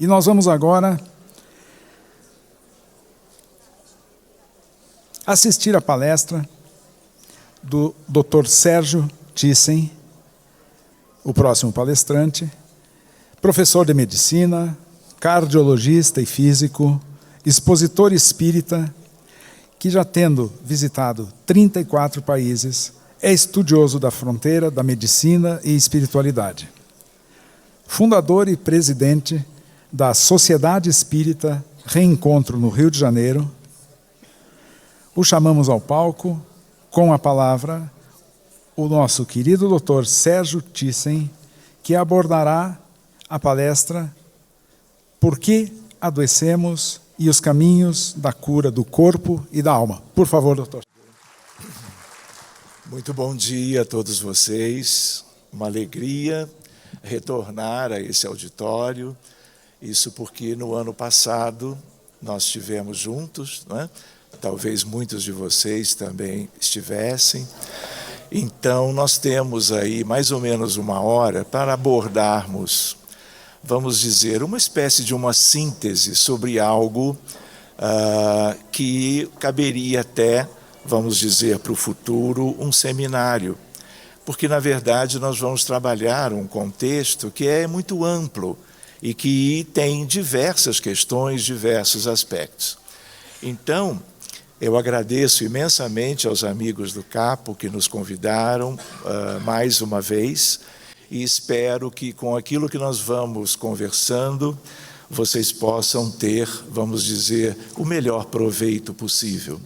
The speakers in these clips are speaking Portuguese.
E nós vamos agora assistir a palestra do Dr. Sérgio Thyssen, o próximo palestrante, professor de medicina, cardiologista e físico, expositor espírita, que já tendo visitado 34 países, é estudioso da fronteira da medicina e espiritualidade. Fundador e presidente da Sociedade Espírita Reencontro no Rio de Janeiro, o chamamos ao palco, com a palavra, o nosso querido Dr. Sérgio Thyssen, que abordará a palestra Por que adoecemos e os caminhos da cura do corpo e da alma. Por favor, doutor. Muito bom dia a todos vocês. Uma alegria retornar a esse auditório. Isso porque no ano passado nós estivemos juntos, não é? Talvez muitos de vocês também estivessem. Então, nós temos aí mais ou menos uma hora para abordarmos, vamos dizer, uma espécie de uma síntese sobre algo que caberia até, vamos dizer, para o futuro, um seminário. Porque, na verdade, nós vamos trabalhar um contexto que é muito amplo e que tem diversas questões, diversos aspectos. Então, eu agradeço imensamente aos amigos do Capo que nos convidaram mais uma vez e espero que com aquilo que nós vamos conversando, vocês possam ter, vamos dizer, o melhor proveito possível.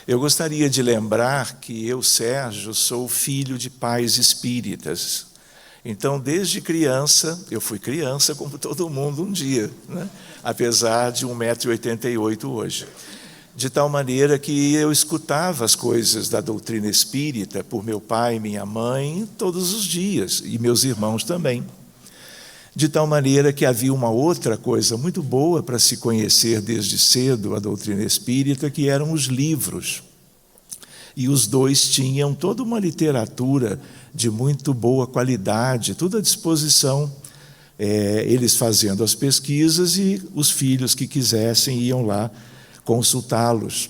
Eu gostaria de lembrar que eu, Sérgio, sou filho de pais espíritas. Então, desde criança, eu fui criança como todo mundo um dia, né? Apesar de 1,88 m hoje. De tal maneira que eu escutava as coisas da doutrina espírita por meu pai e minha mãe todos os dias, e meus irmãos também. De tal maneira que havia uma outra coisa muito boa para se conhecer desde cedo a doutrina espírita, que eram os livros. E os dois tinham toda uma literatura de muito boa qualidade, tudo à disposição, eles fazendo as pesquisas e os filhos que quisessem iam lá consultá-los.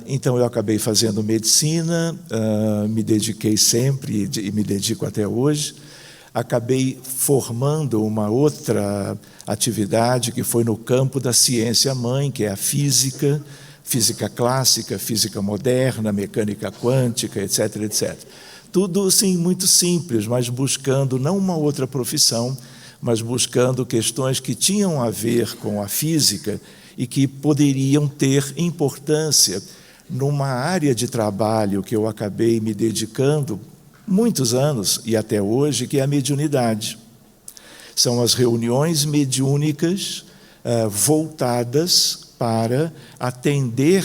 Então, eu acabei fazendo medicina, me dediquei sempre e me dedico até hoje. Acabei formando uma outra atividade que foi no campo da ciência-mãe, que é a física, física clássica, física moderna, mecânica quântica, etc., etc. Tudo, sim, muito simples, mas buscando não uma outra profissão, mas buscando questões que tinham a ver com a física e que poderiam ter importância numa área de trabalho que eu acabei me dedicando muitos anos e até hoje, que é a mediunidade. São as reuniões mediúnicas voltadas para atender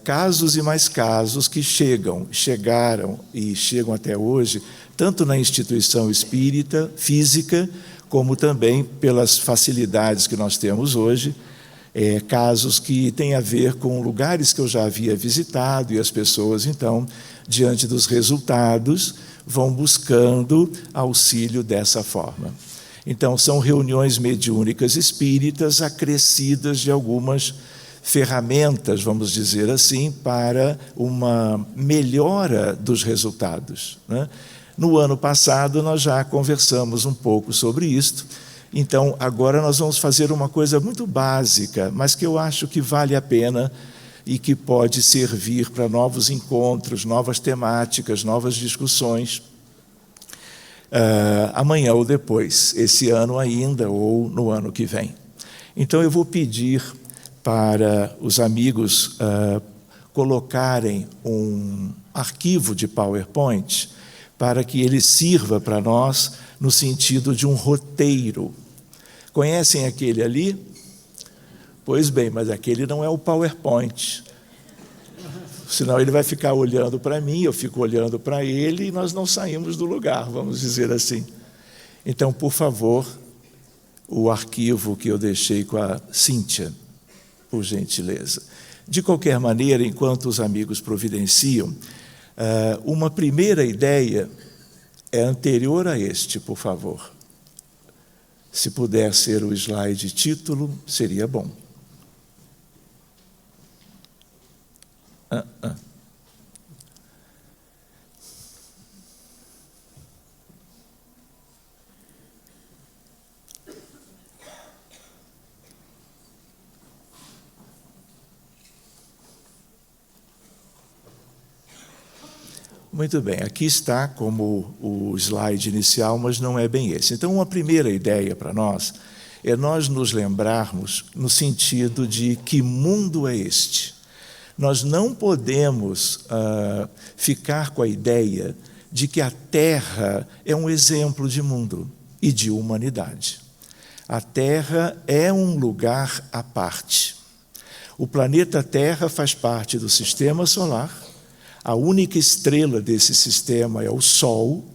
casos e mais casos que chegaram e chegam até hoje, tanto na instituição espírita, física, como também pelas facilidades que nós temos hoje, casos que têm a ver com lugares que eu já havia visitado e as pessoas, então, diante dos resultados, vão buscando auxílio dessa forma. Então, são reuniões mediúnicas espíritas acrescidas de algumas ferramentas, vamos dizer assim, para uma melhora dos resultados, né? No ano passado, nós já conversamos um pouco sobre isto. Então, agora nós vamos fazer uma coisa muito básica, mas que eu acho que vale a pena e que pode servir para novos encontros, novas temáticas, novas discussões, amanhã ou depois, esse ano ainda ou no ano que vem. Então, eu vou pedir para os amigos colocarem um arquivo de PowerPoint para que ele sirva para nós no sentido de um roteiro. Conhecem aquele ali? Pois bem, mas aquele não é o PowerPoint. Senão ele vai ficar olhando para mim, eu fico olhando para ele e nós não saímos do lugar, vamos dizer assim. Então, por favor, o arquivo que eu deixei com a Cíntia, por gentileza. De qualquer maneira, enquanto os amigos providenciam, uma primeira ideia é anterior a este, por favor. Se puder ser o slide título, seria bom. Muito bem, aqui está como o slide inicial, mas não é bem esse. Então, uma primeira ideia para nós é nós nos lembrarmos no sentido de que mundo é este. Nós não podemos ficar com a ideia de que a Terra é um exemplo de mundo e de humanidade. A Terra é um lugar à parte. O planeta Terra faz parte do Sistema Solar. A única estrela desse sistema é o Sol.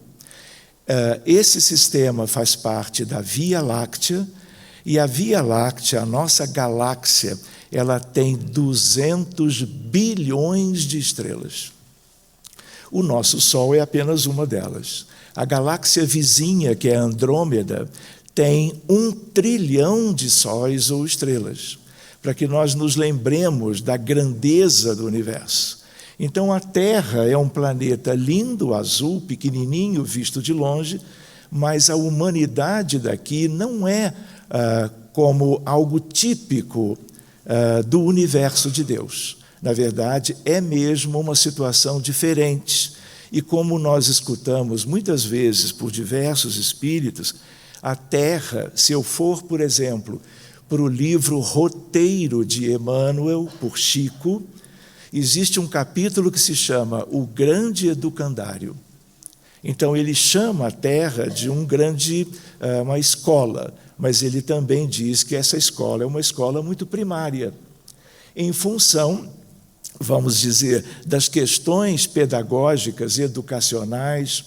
Esse sistema faz parte da Via Láctea, e a Via Láctea, a nossa galáxia, ela tem 200 bilhões de estrelas. O nosso Sol é apenas uma delas. A galáxia vizinha, que é a Andrômeda, tem 1 trilhão de sóis ou estrelas, para que nós nos lembremos da grandeza do universo. Então, a Terra é um planeta lindo, azul, pequenininho, visto de longe, mas a humanidade daqui não é como algo típico do universo de Deus. Na verdade, é mesmo uma situação diferente. E como nós escutamos muitas vezes por diversos espíritos, a Terra, se eu for, por exemplo, para o livro Roteiro de Emmanuel, por Chico, existe um capítulo que se chama O Grande Educandário. Então, ele chama a Terra de uma escola, mas ele também diz que essa escola é uma escola muito primária, em função, vamos dizer, das questões pedagógicas, educacionais,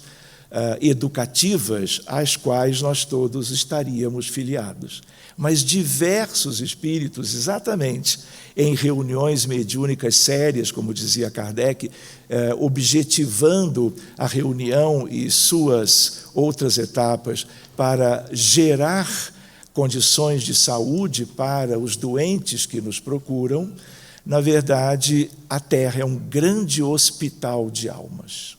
educativas, às quais nós todos estaríamos filiados. Mas diversos espíritos, exatamente em reuniões mediúnicas sérias, como dizia Kardec, objetivando a reunião e suas outras etapas para gerar condições de saúde para os doentes que nos procuram, na verdade, a Terra é um grande hospital de almas.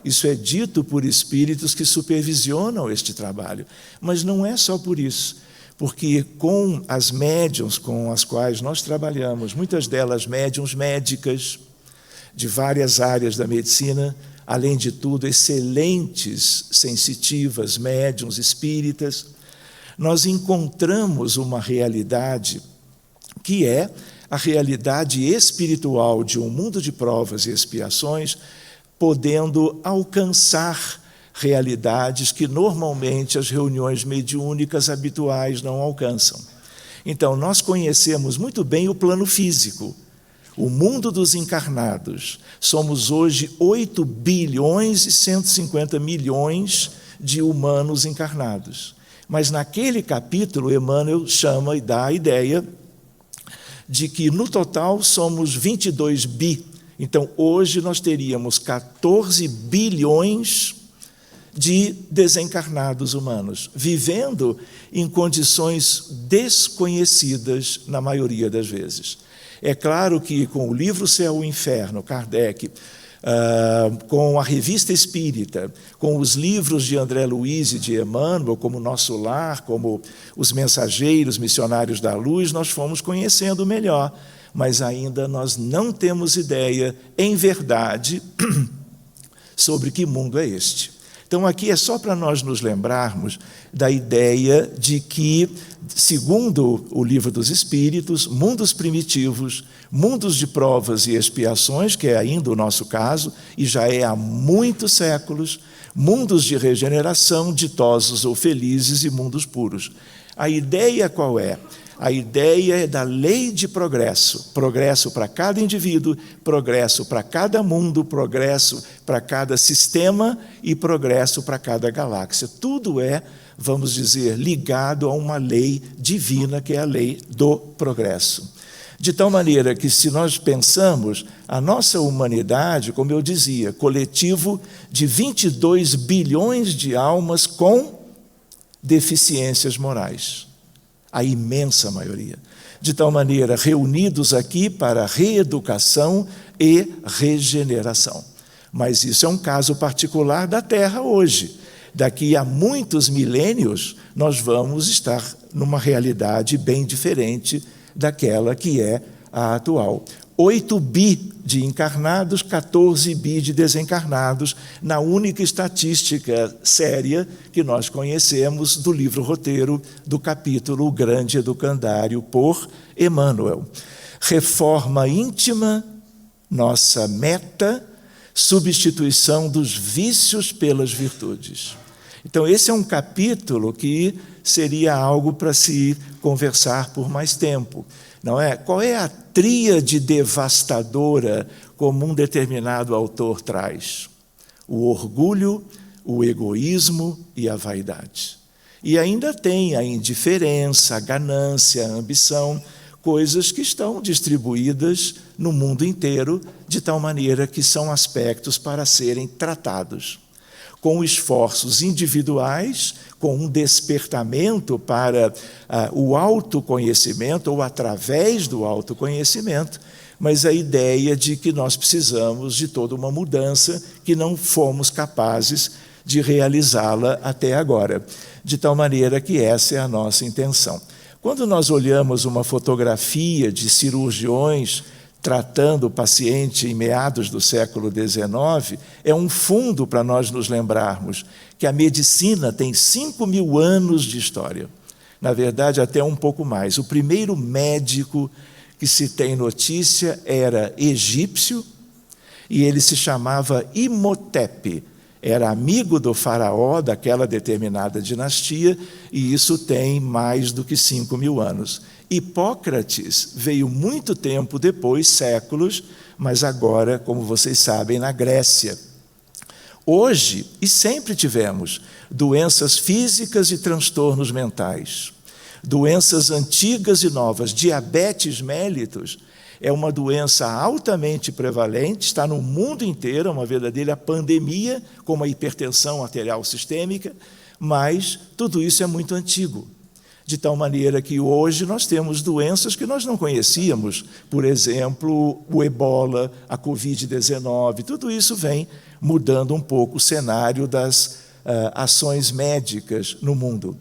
Isso é dito por espíritos que supervisionam este trabalho, mas não é só por isso. Porque com as médiuns com as quais nós trabalhamos, muitas delas médiuns médicas de várias áreas da medicina, além de tudo, excelentes sensitivas, médiuns espíritas, nós encontramos uma realidade que é a realidade espiritual de um mundo de provas e expiações, podendo alcançar realidades que normalmente as reuniões mediúnicas habituais não alcançam. Então, nós conhecemos muito bem o plano físico, o mundo dos encarnados. Somos hoje 8 bilhões e 150 milhões de humanos encarnados. Mas naquele capítulo, Emmanuel chama e dá a ideia de que no total somos 22 bi. Então, hoje nós teríamos 14 bilhões de desencarnados humanos, vivendo em condições desconhecidas na maioria das vezes. É claro que com o livro Céu e Inferno, Kardec, com a Revista Espírita, com os livros de André Luiz e de Emmanuel, como Nosso Lar, como Os Mensageiros, Missionários da Luz, nós fomos conhecendo melhor, mas ainda nós não temos ideia, em verdade, sobre que mundo é este. Então, aqui é só para nós nos lembrarmos da ideia de que, segundo o Livro dos Espíritos, mundos primitivos, mundos de provas e expiações, que é ainda o nosso caso, e já é há muitos séculos, mundos de regeneração, ditosos ou felizes e mundos puros. A ideia qual é? A ideia é da lei de progresso. Progresso para cada indivíduo, progresso para cada mundo, progresso para cada sistema e progresso para cada galáxia. Tudo é, vamos dizer, ligado a uma lei divina, que é a lei do progresso. De tal maneira que, se nós pensamos, a nossa humanidade, como eu dizia, coletivo de 22 bilhões de almas com deficiências morais. A imensa maioria. De tal maneira, reunidos aqui para reeducação e regeneração. Mas isso é um caso particular da Terra hoje. Daqui a muitos milênios, nós vamos estar numa realidade bem diferente daquela que é a atual. 8 bi de encarnados, 14 bi de desencarnados, na única estatística séria que nós conhecemos do livro roteiro do capítulo O Grande Educandário por Emmanuel. Reforma íntima, nossa meta, substituição dos vícios pelas virtudes. Então, esse é um capítulo que seria algo para se conversar por mais tempo, não é? Qual é a tríade devastadora como um determinado autor traz? O orgulho, o egoísmo e a vaidade. E ainda tem a indiferença, a ganância, a ambição, coisas que estão distribuídas no mundo inteiro, de tal maneira que são aspectos para serem tratados. Com esforços individuais, com um despertamento para o autoconhecimento, ou através do autoconhecimento, mas a ideia de que nós precisamos de toda uma mudança que não fomos capazes de realizá-la até agora. De tal maneira que essa é a nossa intenção. Quando nós olhamos uma fotografia de cirurgiões tratando o paciente em meados do século XIX, é um fundo para nós nos lembrarmos que a medicina tem 5.000 anos de história. Na verdade, até um pouco mais. O primeiro médico que se tem notícia era egípcio e ele se chamava Imhotep. Era amigo do faraó daquela determinada dinastia, e isso tem mais do que 5.000 anos. Hipócrates veio muito tempo depois, séculos, mas agora, como vocês sabem, na Grécia. Hoje, e sempre tivemos, doenças físicas e transtornos mentais, doenças antigas e novas, diabetes mellitus, é uma doença altamente prevalente, está no mundo inteiro, é uma verdadeira pandemia, como a hipertensão arterial sistêmica, mas tudo isso é muito antigo. De tal maneira que hoje nós temos doenças que nós não conhecíamos, por exemplo, o ebola, a Covid-19, tudo isso vem mudando um pouco o cenário das ações médicas no mundo.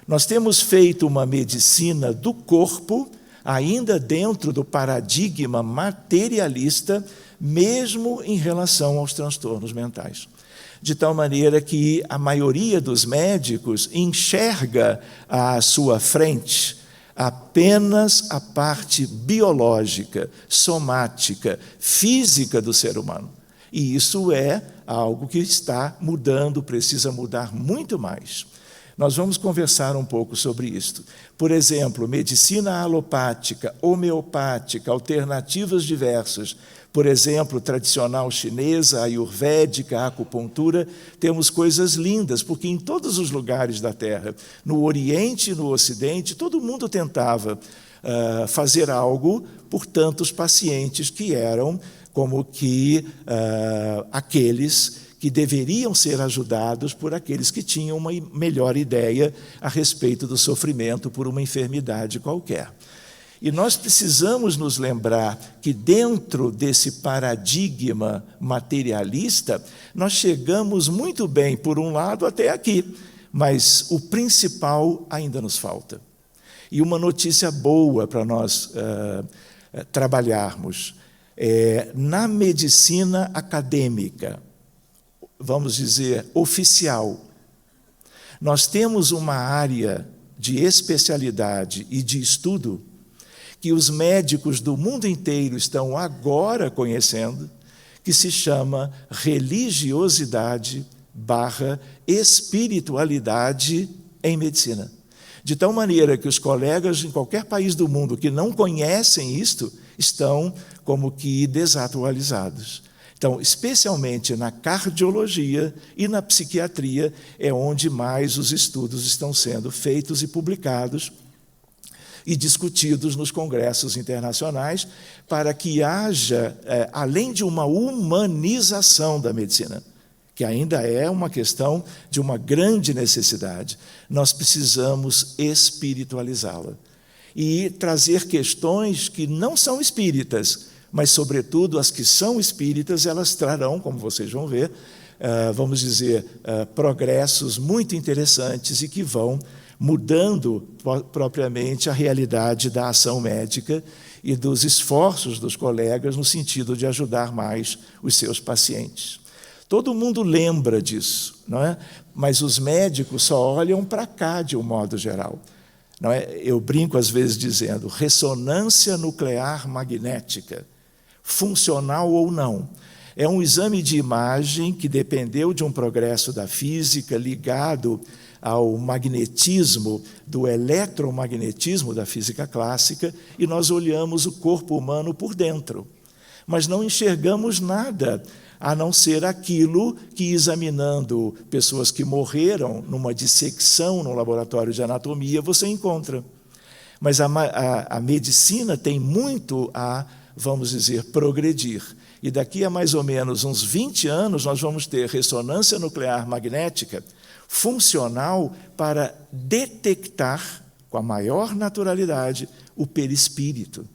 Nós temos feito uma medicina do corpo, ainda dentro do paradigma materialista, mesmo em relação aos transtornos mentais. De tal maneira que a maioria dos médicos enxerga à sua frente apenas a parte biológica, somática, física do ser humano. E isso é algo que está mudando, precisa mudar muito mais. Nós vamos conversar um pouco sobre isso. Por exemplo, medicina alopática, homeopática, alternativas diversas. Por exemplo, tradicional chinesa, ayurvédica, acupuntura, temos coisas lindas, porque em todos os lugares da Terra, no Oriente e no Ocidente, todo mundo tentava fazer algo por tantos pacientes que eram como que aqueles que deveriam ser ajudados por aqueles que tinham uma melhor ideia a respeito do sofrimento por uma enfermidade qualquer. E nós precisamos nos lembrar que dentro desse paradigma materialista, nós chegamos muito bem, por um lado, até aqui, mas o principal ainda nos falta. E uma notícia boa para nós trabalharmos na medicina acadêmica, vamos dizer, oficial, nós temos uma área de especialidade e de estudo que os médicos do mundo inteiro estão agora conhecendo, que se chama religiosidade/espiritualidade em medicina. De tal maneira que os colegas em qualquer país do mundo que não conhecem isto estão como que desatualizados. Então, especialmente na cardiologia e na psiquiatria, é onde mais os estudos estão sendo feitos e publicados e discutidos nos congressos internacionais, para que haja, além de uma humanização da medicina, que ainda é uma questão de uma grande necessidade, nós precisamos espiritualizá-la e trazer questões que não são espíritas, mas, sobretudo, as que são espíritas, elas trarão, como vocês vão ver, vamos dizer, progressos muito interessantes e que vão mudando propriamente a realidade da ação médica e dos esforços dos colegas no sentido de ajudar mais os seus pacientes. Todo mundo lembra disso, não é? Mas os médicos só olham para cá de um modo geral. Não é? Eu brinco às vezes dizendo ressonância nuclear magnética, funcional ou não. É um exame de imagem que dependeu de um progresso da física ligado ao magnetismo, do eletromagnetismo da física clássica, e nós olhamos o corpo humano por dentro, mas não enxergamos nada, a não ser aquilo que, examinando pessoas que morreram numa dissecção no laboratório de anatomia, você encontra. Mas a medicina tem muito a, vamos dizer, progredir. E daqui a mais ou menos uns 20 anos, nós vamos ter ressonância nuclear magnética funcional para detectar, com a maior naturalidade, o perispírito.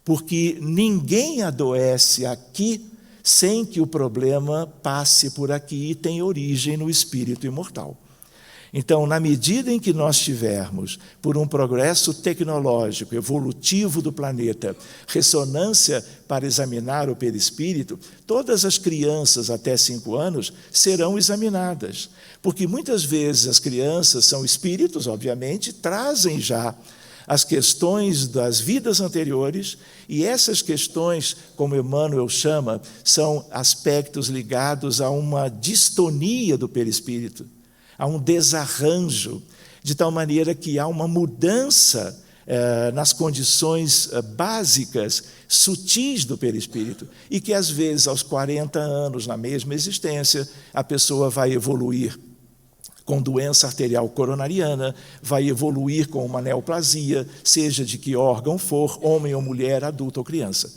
Porque ninguém adoece aqui sem que o problema passe por aqui e tenha origem no espírito imortal. Então, na medida em que nós tivermos, por um progresso tecnológico, evolutivo do planeta, ressonância para examinar o perispírito, todas as crianças até 5 anos serão examinadas. Porque muitas vezes as crianças são espíritos, obviamente, trazem já as questões das vidas anteriores, e essas questões, como Emmanuel chama, são aspectos ligados a uma distonia do perispírito, a um desarranjo, de tal maneira que há uma mudança nas condições básicas, sutis do perispírito, e que às vezes aos 40 anos, na mesma existência, a pessoa vai evoluir com doença arterial coronariana, vai evoluir com uma neoplasia, seja de que órgão for, homem ou mulher, adulto ou criança.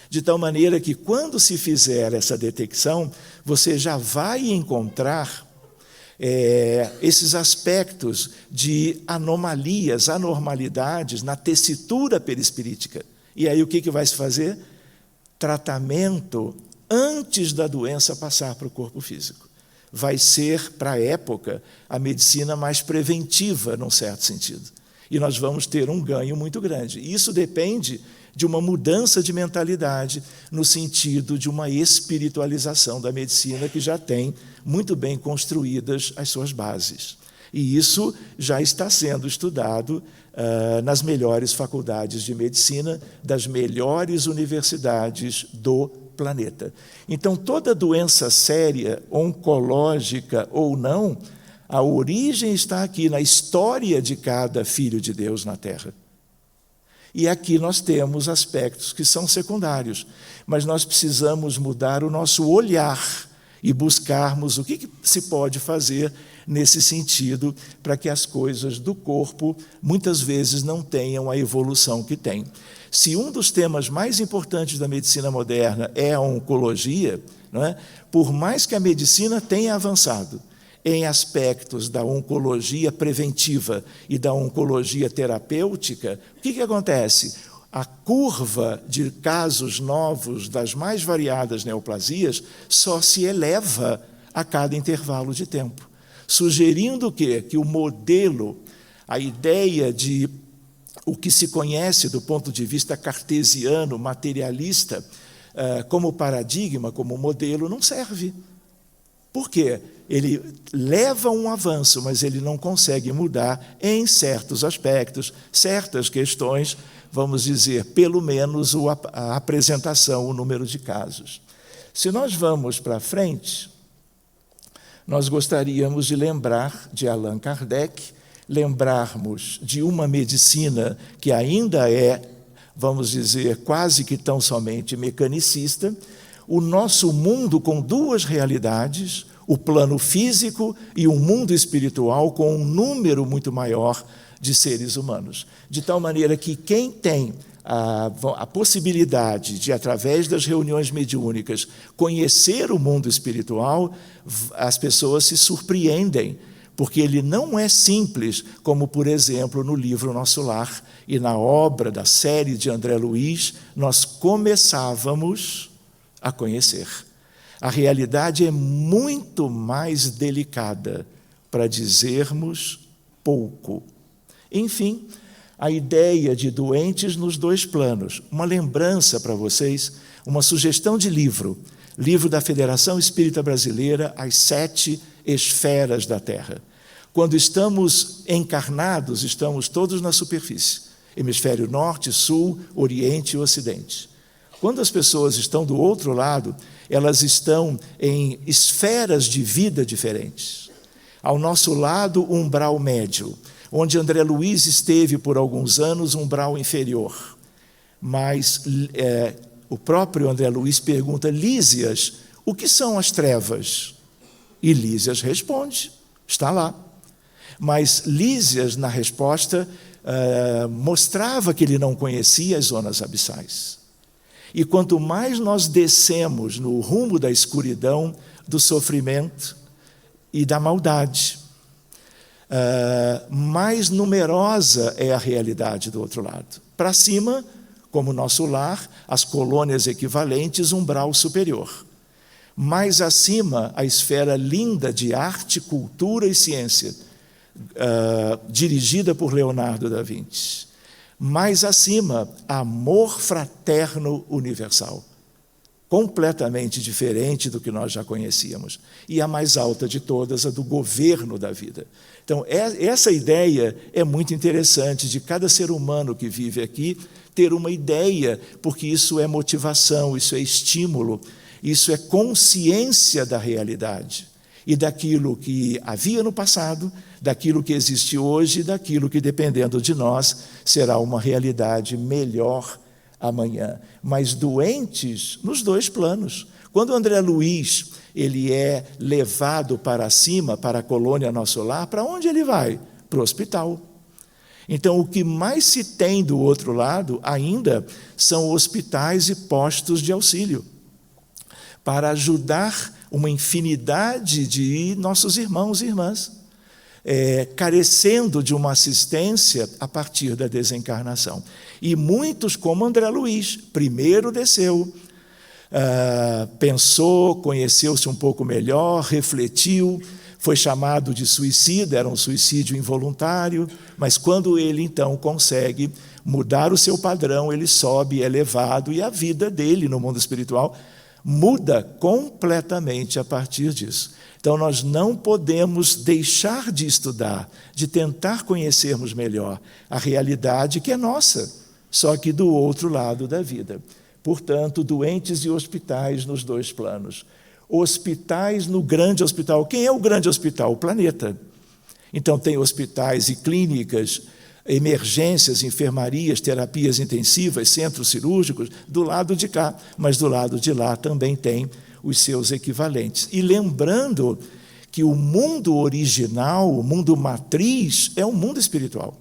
De tal maneira que, quando se fizer essa detecção, você já vai encontrar esses aspectos de anomalias, anormalidades na tessitura perispirítica. E aí o que vai se fazer? Tratamento antes da doença passar para o corpo físico. Vai ser, para a época, a medicina mais preventiva, num certo sentido. E nós vamos ter um ganho muito grande. Isso depende de uma mudança de mentalidade, no sentido de uma espiritualização da medicina que já tem muito bem construídas as suas bases. E isso já está sendo estudado nas melhores faculdades de medicina das melhores universidades do planeta. Então, toda doença séria, oncológica ou não, a origem está aqui na história de cada filho de Deus na Terra. E aqui nós temos aspectos que são secundários, mas nós precisamos mudar o nosso olhar e buscarmos o que se pode fazer nesse sentido para que as coisas do corpo muitas vezes não tenham a evolução que tem. Se um dos temas mais importantes da medicina moderna é a oncologia, não é? Por mais que a medicina tenha avançado em aspectos da oncologia preventiva e da oncologia terapêutica, o que acontece? A curva de casos novos das mais variadas neoplasias só se eleva a cada intervalo de tempo, sugerindo o quê? Que o modelo, a ideia de o que se conhece do ponto de vista cartesiano, materialista, como paradigma, como modelo, não serve. Por quê? Ele leva um avanço, mas ele não consegue mudar em certos aspectos, certas questões, vamos dizer, pelo menos a apresentação, o número de casos. Se nós vamos para frente, nós gostaríamos de lembrar de Allan Kardec, lembrarmos de uma medicina que ainda é, vamos dizer, quase que tão somente mecanicista, o nosso mundo com duas realidades, o plano físico e um mundo espiritual com um número muito maior de seres humanos. De tal maneira que quem tem a possibilidade de, através das reuniões mediúnicas, conhecer o mundo espiritual, as pessoas se surpreendem, porque ele não é simples, como, por exemplo, no livro Nosso Lar e na obra da série de André Luiz, nós começávamos a conhecer. A realidade é muito mais delicada, para dizermos pouco. Enfim, a ideia de doentes nos dois planos. Uma lembrança para vocês, uma sugestão de livro da Federação Espírita Brasileira, As 7 Esferas da Terra. Quando estamos encarnados, estamos todos na superfície, hemisfério norte, sul, oriente e ocidente. Quando as pessoas estão do outro lado, elas estão em esferas de vida diferentes. Ao nosso lado, o umbral médio, onde André Luiz esteve por alguns anos, um umbral inferior. Mas o próprio André Luiz pergunta: Lísias, o que são as trevas? E Lísias responde, está lá. Mas Lísias, na resposta, mostrava que ele não conhecia as zonas abissais. E quanto mais nós descemos no rumo da escuridão, do sofrimento e da maldade, mais numerosa é a realidade do outro lado. Para cima, como nosso lar, as colônias equivalentes, umbral superior. Mais acima, a esfera linda de arte, cultura e ciência, dirigida por Leonardo da Vinci. Mais acima, amor fraterno universal, completamente diferente do que nós já conhecíamos. E a mais alta de todas, a do governo da vida. Então, essa ideia é muito interessante, de cada ser humano que vive aqui ter uma ideia, porque isso é motivação, isso é estímulo, isso é consciência da realidade e daquilo que havia no passado, daquilo que existe hoje e daquilo que, dependendo de nós, será uma realidade melhor amanhã. Mas doentes nos dois planos. Quando André Luiz ele é levado para cima, para a colônia Nosso Lar, para onde ele vai? Para o hospital. Então, o que mais se tem do outro lado ainda são hospitais e postos de auxílio, para ajudar uma infinidade de nossos irmãos e irmãs, carecendo de uma assistência a partir da desencarnação. E muitos, como André Luiz, primeiro desceu, pensou, conheceu-se um pouco melhor, refletiu, foi chamado de suicida, era um suicídio involuntário, mas quando ele então consegue mudar o seu padrão, ele sobe, é elevado, e a vida dele no mundo espiritual muda completamente a partir disso. Então, nós não podemos deixar de estudar, de tentar conhecermos melhor a realidade que é nossa, só que do outro lado da vida. Portanto, doentes e hospitais nos dois planos. Hospitais no grande hospital. Quem é o grande hospital? O planeta. Então, tem hospitais e clínicas, emergências, enfermarias, terapias intensivas, centros cirúrgicos, do lado de cá, mas do lado de lá também tem os seus equivalentes. E lembrando que o mundo original, o mundo matriz, é um mundo espiritual.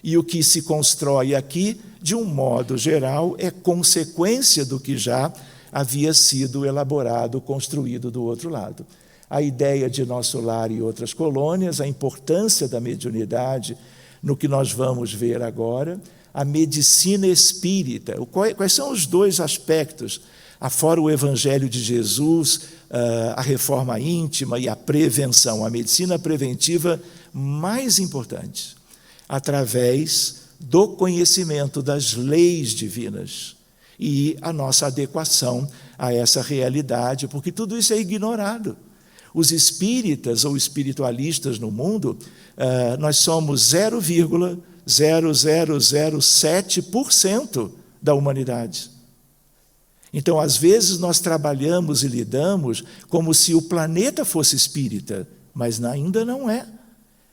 E o que se constrói aqui, de um modo geral, é consequência do que já havia sido elaborado, construído do outro lado. A ideia de Nosso Lar e outras colônias, a importância da mediunidade, no que nós vamos ver agora, a medicina espírita. Quais são os dois aspectos, afora o Evangelho de Jesus, a reforma íntima e a prevenção, a medicina preventiva mais importante, através do conhecimento das leis divinas e a nossa adequação a essa realidade, porque tudo isso é ignorado. Os espíritas ou espiritualistas no mundo, nós somos 0,0007% da humanidade. Então, às vezes, nós trabalhamos e lidamos como se o planeta fosse espírita, mas ainda não é.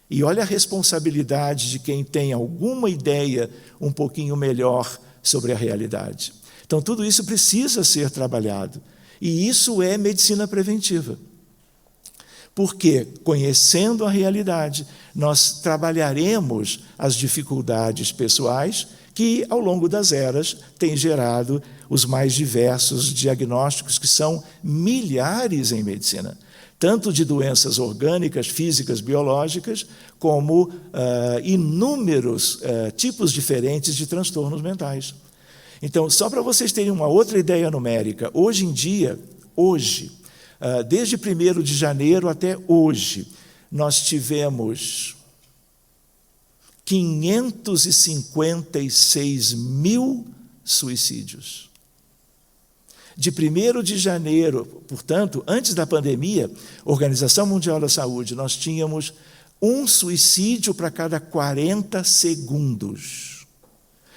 E olha a responsabilidade de quem tem alguma ideia um pouquinho melhor sobre a realidade. Então, tudo isso precisa ser trabalhado. E isso é medicina preventiva. Porque, conhecendo a realidade, nós trabalharemos as dificuldades pessoais que, ao longo das eras, tem gerado os mais diversos diagnósticos, que são milhares em medicina, tanto de doenças orgânicas, físicas, biológicas, como inúmeros tipos diferentes de transtornos mentais. Então, só para vocês terem uma outra ideia numérica, hoje em dia, desde 1º de janeiro até hoje, nós tivemos 556 mil suicídios. De 1º de janeiro, portanto, antes da pandemia, Organização Mundial da Saúde, nós tínhamos um suicídio para cada 40 segundos.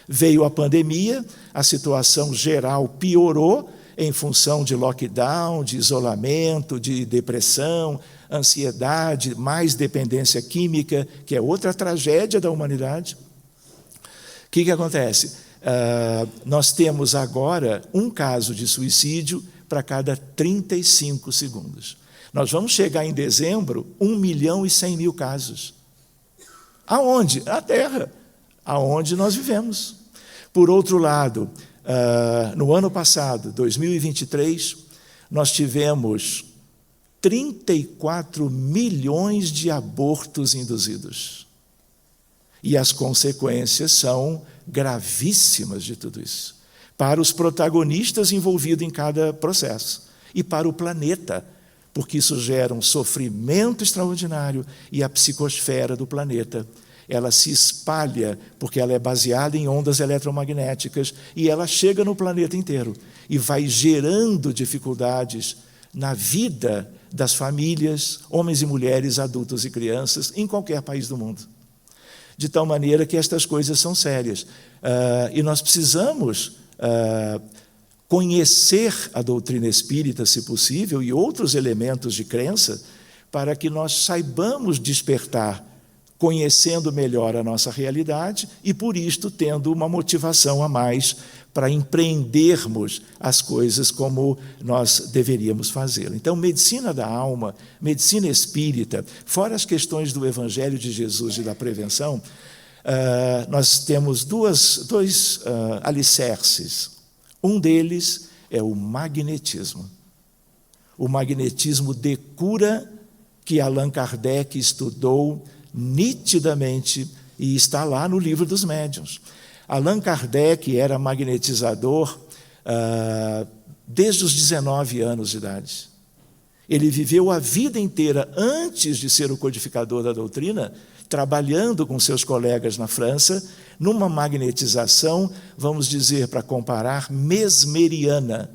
Veio a pandemia, a situação geral piorou em função de lockdown, de isolamento, de depressão, ansiedade, mais dependência química, que é outra tragédia da humanidade. O que acontece? Nós temos agora um caso de suicídio para cada 35 segundos. Nós vamos chegar em dezembro, 1.100.000 casos. Aonde? Na Terra, aonde nós vivemos. Por outro lado, no ano passado, 2023, nós tivemos 34 milhões de abortos induzidos. E as consequências são gravíssimas de tudo isso, para os protagonistas envolvidos em cada processo e para o planeta, porque isso gera um sofrimento extraordinário e a psicosfera do planeta, ela se espalha porque ela é baseada em ondas eletromagnéticas e ela chega no planeta inteiro e vai gerando dificuldades na vida das famílias, homens e mulheres, adultos e crianças, em qualquer país do mundo. De tal maneira que estas coisas são sérias. E nós precisamos conhecer a doutrina espírita, se possível, e outros elementos de crença, para que nós saibamos despertar, conhecendo melhor a nossa realidade e, por isto, tendo uma motivação a mais para empreendermos as coisas como nós deveríamos fazê-lo. Então, medicina da alma, medicina espírita, fora as questões do Evangelho de Jesus e da prevenção, nós temos dois alicerces. Um deles é o magnetismo. O magnetismo de cura que Allan Kardec estudou nitidamente e está lá no Livro dos Médiuns. Allan Kardec era magnetizador desde os 19 anos de idade. Ele viveu a vida inteira, antes de ser o codificador da doutrina, trabalhando com seus colegas na França, numa magnetização, vamos dizer, para comparar, mesmeriana,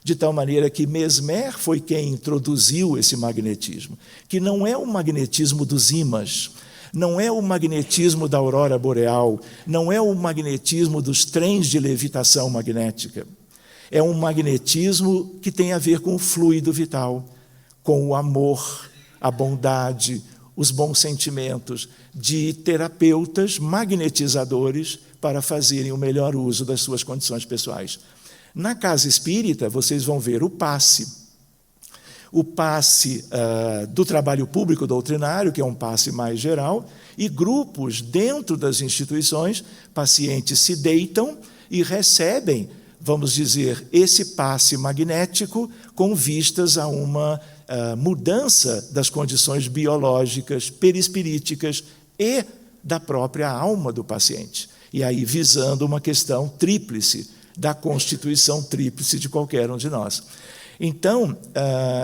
de tal maneira que Mesmer foi quem introduziu esse magnetismo, que não é o magnetismo dos ímãs, não é o magnetismo da aurora boreal, não é o magnetismo dos trens de levitação magnética. É um magnetismo que tem a ver com o fluido vital, com o amor, a bondade, os bons sentimentos de terapeutas magnetizadores para fazerem o melhor uso das suas condições pessoais. Na casa espírita, vocês vão ver o passe do trabalho público doutrinário, que é um passe mais geral, e grupos dentro das instituições, pacientes se deitam e recebem, vamos dizer, esse passe magnético com vistas a uma mudança das condições biológicas, perispiríticas e da própria alma do paciente. E aí visando uma questão tríplice, da constituição tríplice de qualquer um de nós. Então,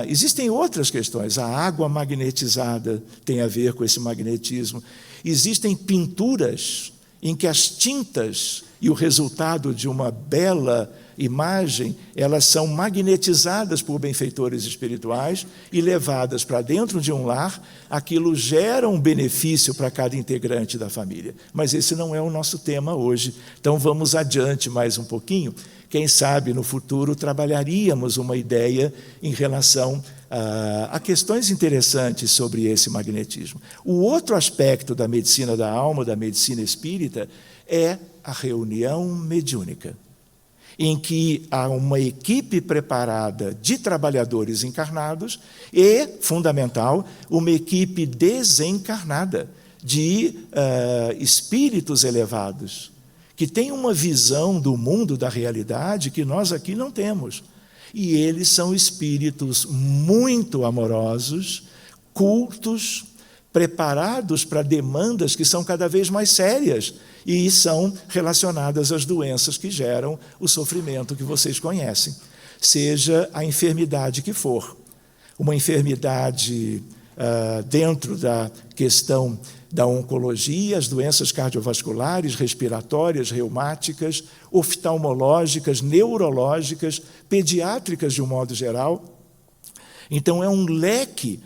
existem outras questões. A água magnetizada tem a ver com esse magnetismo. Existem pinturas em que as tintas e o resultado de uma bela imagem, elas são magnetizadas por benfeitores espirituais e levadas para dentro de um lar. Aquilo gera um benefício para cada integrante da família. Mas esse não é o nosso tema hoje. Então vamos adiante mais um pouquinho. Quem sabe no futuro trabalharíamos uma ideia em relação a questões interessantes sobre esse magnetismo. O outro aspecto da medicina da alma, da medicina espírita, é a reunião mediúnica, em que há uma equipe preparada de trabalhadores encarnados e, fundamental, uma equipe desencarnada de espíritos elevados, que têm uma visão do mundo, da realidade, que nós aqui não temos. E eles são espíritos muito amorosos, cultos, preparados para demandas que são cada vez mais sérias e são relacionadas às doenças que geram o sofrimento que vocês conhecem, seja a enfermidade que for. Uma enfermidade dentro da questão da oncologia, as doenças cardiovasculares, respiratórias, reumáticas, oftalmológicas, neurológicas, pediátricas de um modo geral. Então, é um leque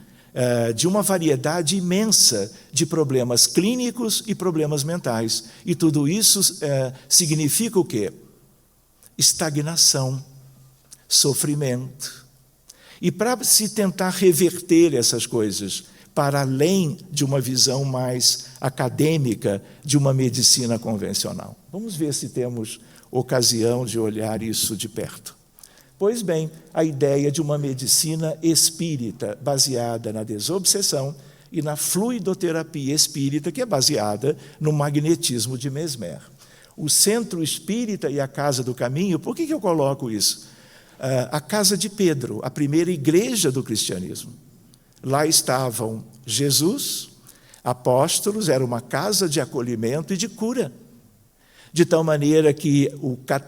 de uma variedade imensa de problemas clínicos e problemas mentais. E tudo isso significa o quê? Estagnação, sofrimento. E para se tentar reverter essas coisas para além de uma visão mais acadêmica de uma medicina convencional. Vamos ver se temos ocasião de olhar isso de perto. Pois bem, a ideia de uma medicina espírita baseada na desobsessão e na fluidoterapia espírita, que é baseada no magnetismo de Mesmer. O Centro Espírita e a Casa do Caminho, por que eu coloco isso? A Casa de Pedro, a primeira igreja do cristianismo. Lá estavam Jesus, apóstolos, era uma casa de acolhimento e de cura. De tal maneira que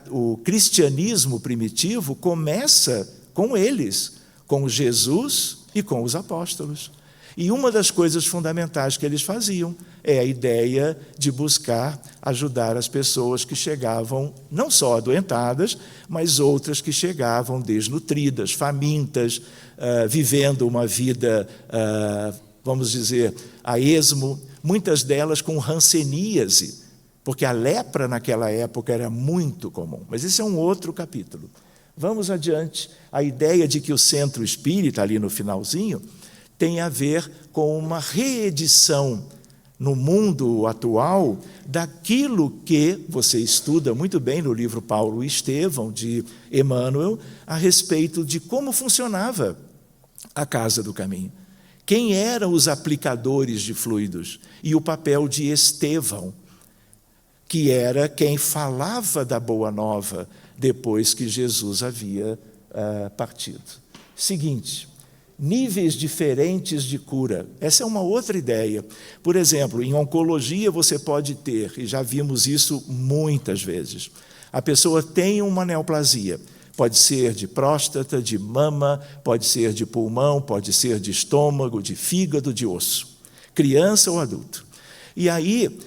o cristianismo primitivo começa com eles, com Jesus e com os apóstolos. E uma das coisas fundamentais que eles faziam é a ideia de buscar ajudar as pessoas que chegavam não só adoentadas, mas outras que chegavam desnutridas, famintas, vivendo uma vida, vamos dizer, a esmo, muitas delas com hanseníase, porque a lepra naquela época era muito comum. Mas esse é um outro capítulo. Vamos adiante. A ideia de que o centro espírita, ali no finalzinho, tem a ver com uma reedição no mundo atual daquilo que você estuda muito bem no livro Paulo e Estevão, de Emmanuel, a respeito de como funcionava a Casa do Caminho. Quem eram os aplicadores de fluidos? E o papel de Estevão, que era quem falava da Boa Nova depois que Jesus havia partido. Seguinte, níveis diferentes de cura. Essa é uma outra ideia. Por exemplo, em oncologia você pode ter, e já vimos isso muitas vezes, a pessoa tem uma neoplasia. Pode ser de próstata, de mama, pode ser de pulmão, pode ser de estômago, de fígado, de osso. Criança ou adulto. E aí,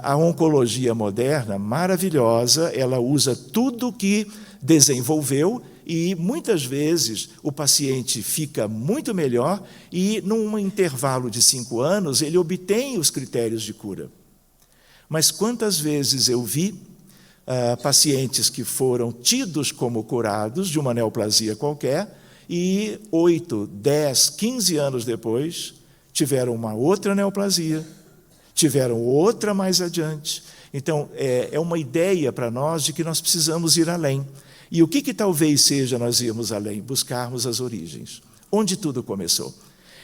a oncologia moderna, maravilhosa, ela usa tudo que desenvolveu e, muitas vezes, o paciente fica muito melhor e, num intervalo de 5 anos, ele obtém os critérios de cura. Mas quantas vezes eu vi pacientes que foram tidos como curados de uma neoplasia qualquer e 8, 10, 15 anos depois tiveram uma outra neoplasia, tiveram outra mais adiante. Então, é uma ideia para nós de que nós precisamos ir além. E o que talvez seja nós irmos além? Buscarmos as origens, onde tudo começou.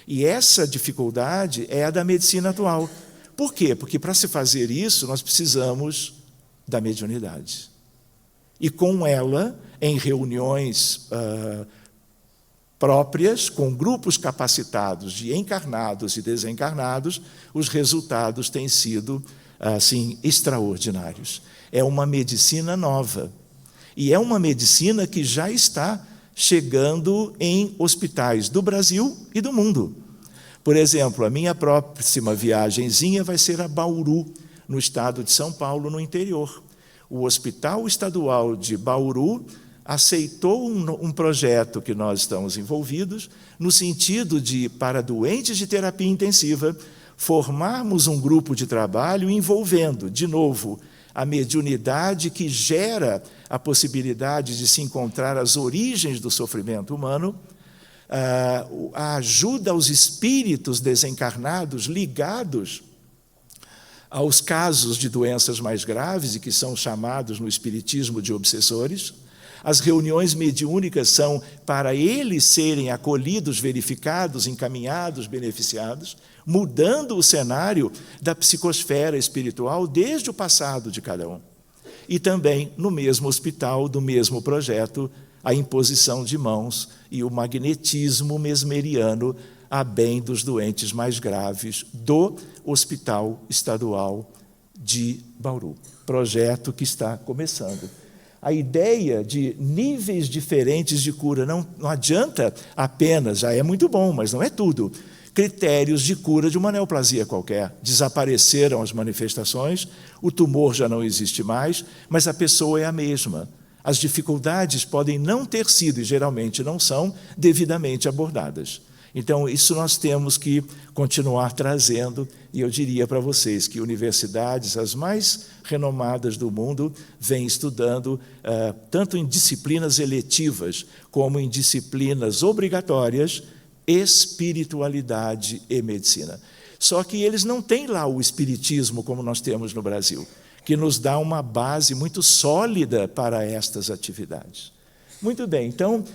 E essa dificuldade é a da medicina atual. Por quê? Porque para se fazer isso, nós precisamos da mediunidade. E com ela, em reuniões próprias, com grupos capacitados de encarnados e desencarnados, os resultados têm sido, assim, extraordinários. É uma medicina nova. E é uma medicina que já está chegando em hospitais do Brasil e do mundo. Por exemplo, a minha próxima viagenzinha vai ser a Bauru, no estado de São Paulo, no interior. O Hospital Estadual de Bauru aceitou um projeto que nós estamos envolvidos, no sentido de, para doentes de terapia intensiva, formarmos um grupo de trabalho envolvendo, de novo, a mediunidade que gera a possibilidade de se encontrar as origens do sofrimento humano, a ajuda aos espíritos desencarnados ligados aos casos de doenças mais graves e que são chamados no espiritismo de obsessores. As reuniões mediúnicas são para eles serem acolhidos, verificados, encaminhados, beneficiados, mudando o cenário da psicosfera espiritual desde o passado de cada um. e também no mesmo hospital, do mesmo projeto, a imposição de mãos e o magnetismo mesmeriano a bem dos doentes mais graves do Hospital Estadual de Bauru. Projeto que está começando. A ideia de níveis diferentes de cura, não adianta apenas, já é muito bom, mas não é tudo, critérios de cura de uma neoplasia qualquer. Desapareceram as manifestações, o tumor já não existe mais, mas a pessoa é a mesma. As dificuldades podem não ter sido, e geralmente não são, devidamente abordadas. Então, isso nós temos que continuar trazendo, e eu diria para vocês que universidades, as mais renomadas do mundo, vêm estudando, tanto em disciplinas eletivas, como em disciplinas obrigatórias, espiritualidade e medicina. Só que eles não têm lá o espiritismo como nós temos no Brasil, que nos dá uma base muito sólida para estas atividades. Muito bem, então,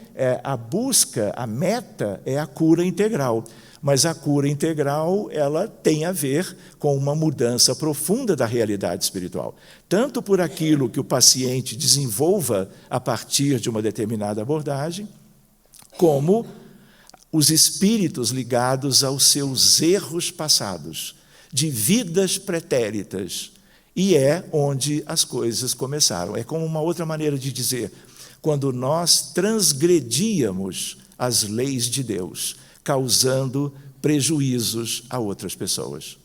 a busca, a meta é a cura integral, mas a cura integral ela tem a ver com uma mudança profunda da realidade espiritual, tanto por aquilo que o paciente desenvolva a partir de uma determinada abordagem, como os espíritos ligados aos seus erros passados, de vidas pretéritas, e é onde as coisas começaram. É como uma outra maneira de dizer, quando nós transgredíamos as leis de Deus, causando prejuízos a outras pessoas,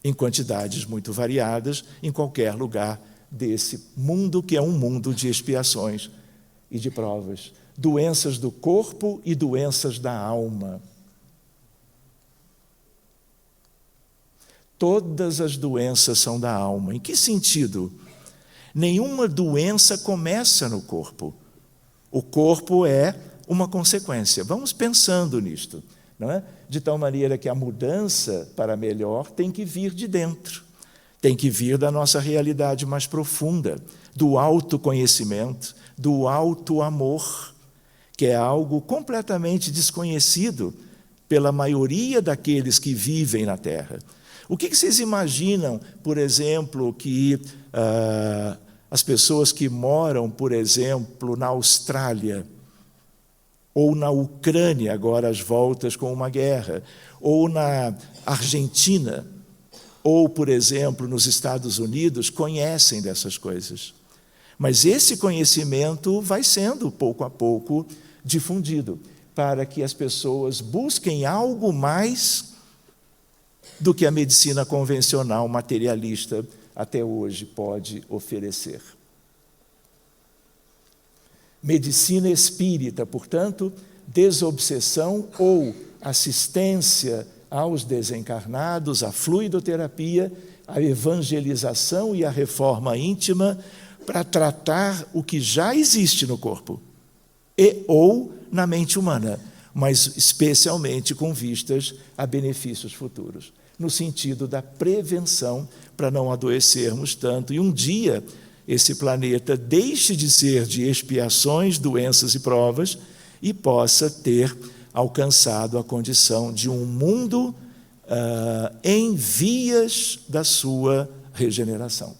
em quantidades muito variadas, em qualquer lugar desse mundo, que é um mundo de expiações e de provas, doenças do corpo e doenças da alma. Todas as doenças são da alma. Em que sentido? Nenhuma doença começa no corpo. O corpo é uma consequência. Vamos pensando nisto, não é? De tal maneira que a mudança para melhor tem que vir de dentro, tem que vir da nossa realidade mais profunda, do autoconhecimento, do auto-amor, que é algo completamente desconhecido pela maioria daqueles que vivem na Terra. O que vocês imaginam, por exemplo, que as pessoas que moram, por exemplo, na Austrália, ou na Ucrânia, agora às voltas com uma guerra, ou na Argentina, ou, por exemplo, nos Estados Unidos, conhecem dessas coisas. Mas esse conhecimento vai sendo, pouco a pouco, difundido, para que as pessoas busquem algo mais do que a medicina convencional materialista até hoje pode oferecer. Medicina espírita, portanto, desobsessão ou assistência aos desencarnados, a fluidoterapia, a evangelização e a reforma íntima para tratar o que já existe no corpo e ou na mente humana, mas especialmente com vistas a benefícios futuros, no sentido da prevenção para não adoecermos tanto e um dia esse planeta deixe de ser de expiações, doenças e provas e possa ter alcançado a condição de um mundo em vias da sua regeneração.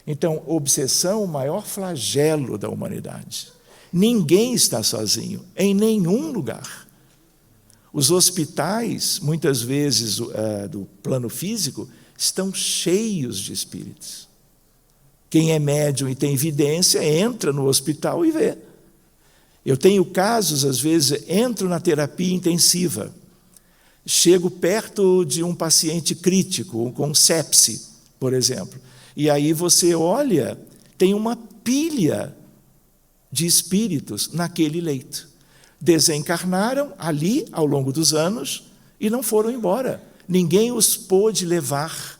Então, obsessão, o maior flagelo da humanidade. Ninguém está sozinho, em nenhum lugar. Os hospitais, muitas vezes do plano físico, estão cheios de espíritos. Quem é médium e tem evidência, entra no hospital e vê. Eu tenho casos, às vezes, entro na terapia intensiva, chego perto de um paciente crítico, com sepse, por exemplo, e aí você olha, tem uma pilha de espíritos naquele leito. Desencarnaram ali, ao longo dos anos, e não foram embora. Ninguém os pôde levar.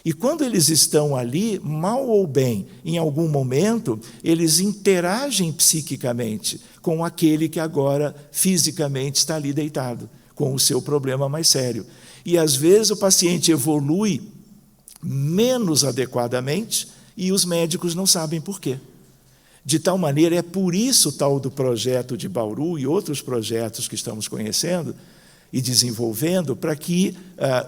E quando eles estão ali, mal ou bem, em algum momento, eles interagem psiquicamente com aquele que agora fisicamente está ali deitado, com o seu problema mais sério. E às vezes o paciente evolui menos adequadamente e os médicos não sabem por quê. De tal maneira, é por isso o tal do projeto de Bauru e outros projetos que estamos conhecendo e desenvolvendo, para que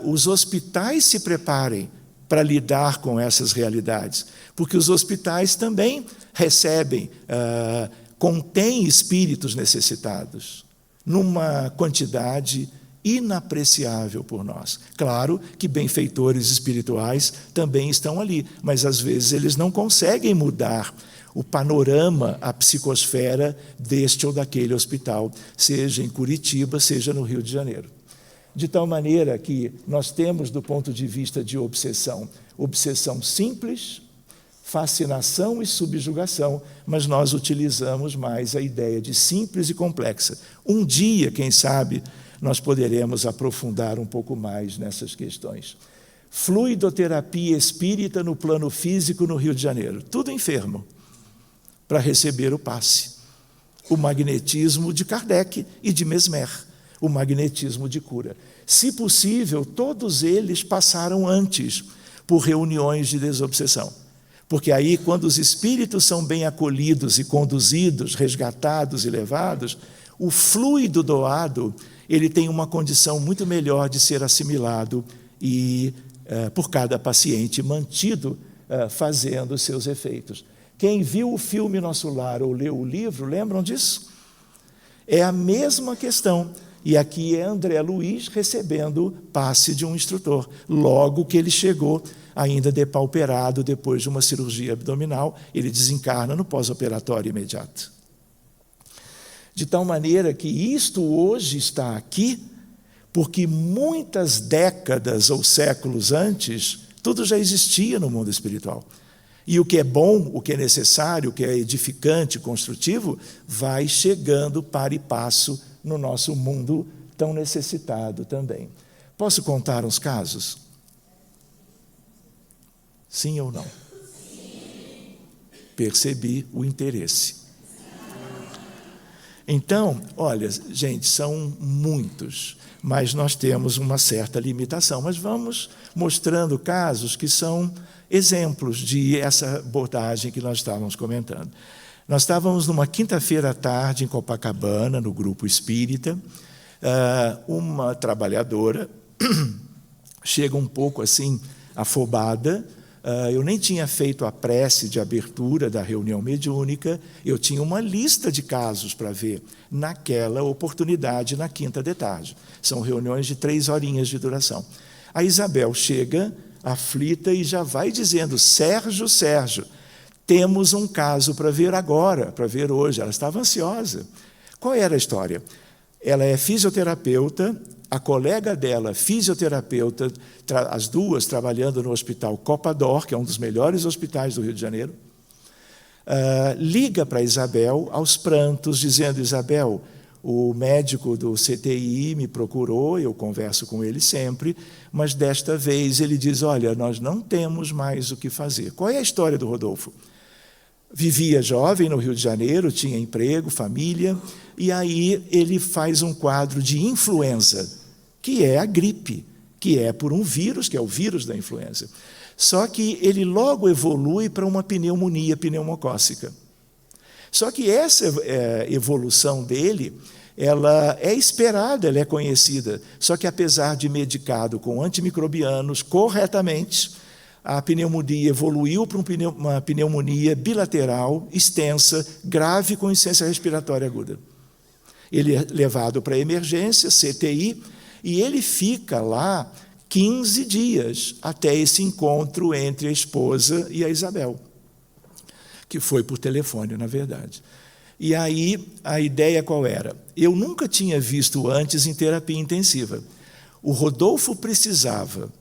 os hospitais se preparem para lidar com essas realidades, porque os hospitais também recebem, contêm espíritos necessitados, numa quantidade inapreciável por nós. Claro que benfeitores espirituais também estão ali, mas às vezes eles não conseguem mudar o panorama, a psicosfera deste ou daquele hospital, seja em Curitiba, seja no Rio de Janeiro. De tal maneira que nós temos, do ponto de vista de obsessão, obsessão simples, fascinação e subjugação, mas nós utilizamos mais a ideia de simples e complexa. Um dia, quem sabe, nós poderemos aprofundar um pouco mais nessas questões. Fluidoterapia espírita no plano físico no Rio de Janeiro. Tudo enfermo, para receber o passe. O magnetismo de Kardec e de Mesmer, o magnetismo de cura. Se possível, todos eles passaram antes por reuniões de desobsessão. Porque aí, quando os espíritos são bem acolhidos e conduzidos, resgatados e levados, o fluido doado, ele tem uma condição muito melhor de ser assimilado e, por cada paciente, mantido fazendo os seus efeitos. Quem viu o filme Nosso Lar ou leu o livro, lembram disso? É a mesma questão. E aqui é André Luiz recebendo passe de um instrutor, logo que ele chegou, ainda depauperado, depois de uma cirurgia abdominal, ele desencarna no pós-operatório imediato. De tal maneira que isto hoje está aqui, porque muitas décadas ou séculos antes, tudo já existia no mundo espiritual. E o que é bom, o que é necessário, o que é edificante, construtivo, vai chegando para e passo no nosso mundo tão necessitado também. Posso contar uns casos? Sim ou não? Sim. Percebi o interesse. Então, olha, gente, são muitos, mas nós temos uma certa limitação. Mas vamos mostrando casos que são exemplos de essa abordagem que nós estávamos comentando. Nós estávamos numa quinta-feira à tarde em Copacabana, no Grupo Espírita, uma trabalhadora chega um pouco assim afobada. Eu nem tinha feito a prece de abertura da reunião mediúnica, eu tinha uma lista de casos para ver naquela oportunidade, na quinta de tarde. São reuniões de 3 horinhas de duração. A Isabel chega aflita e já vai dizendo: Sérgio, temos um caso para ver agora, para ver hoje. Ela estava ansiosa. Qual era a história? Ela é fisioterapeuta, a colega dela, fisioterapeuta, as duas trabalhando no Hospital Copador, que é um dos melhores hospitais do Rio de Janeiro, liga para Isabel aos prantos, dizendo: Isabel, o médico do CTI me procurou, eu converso com ele sempre, mas desta vez ele diz: olha, nós não temos mais o que fazer. Qual é a história do Rodolfo? Vivia jovem no Rio de Janeiro, tinha emprego, família, e aí ele faz um quadro de influenza, que é a gripe, que é por um vírus, que é o vírus da influenza. Só que ele logo evolui para uma pneumonia pneumocócica. Só que essa evolução dele, ela é esperada, ela é conhecida. Só que, apesar de medicado com antimicrobianos corretamente, a pneumonia evoluiu para uma pneumonia bilateral, extensa, grave, com insuficiência respiratória aguda. Ele é levado para a emergência, CTI, e ele fica lá 15 dias, até esse encontro entre a esposa e a Isabel, que foi por telefone, na verdade. E aí, a ideia qual era? Eu nunca tinha visto antes em terapia intensiva. O Rodolfo precisava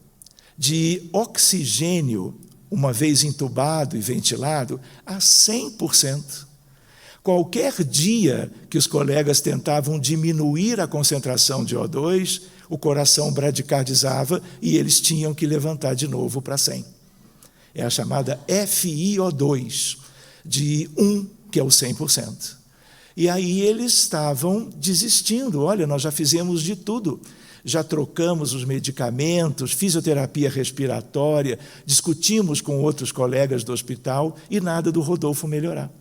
de oxigênio, uma vez entubado e ventilado, a 100%. Qualquer dia que os colegas tentavam diminuir a concentração de O2, o coração bradicardizava e eles tinham que levantar de novo para 100. É a chamada FiO2, de 1, que é o 100%. E aí eles estavam desistindo. Olha, nós já fizemos de tudo. Já trocamos os medicamentos, fisioterapia respiratória, discutimos com outros colegas do hospital e nada do Rodolfo melhorar.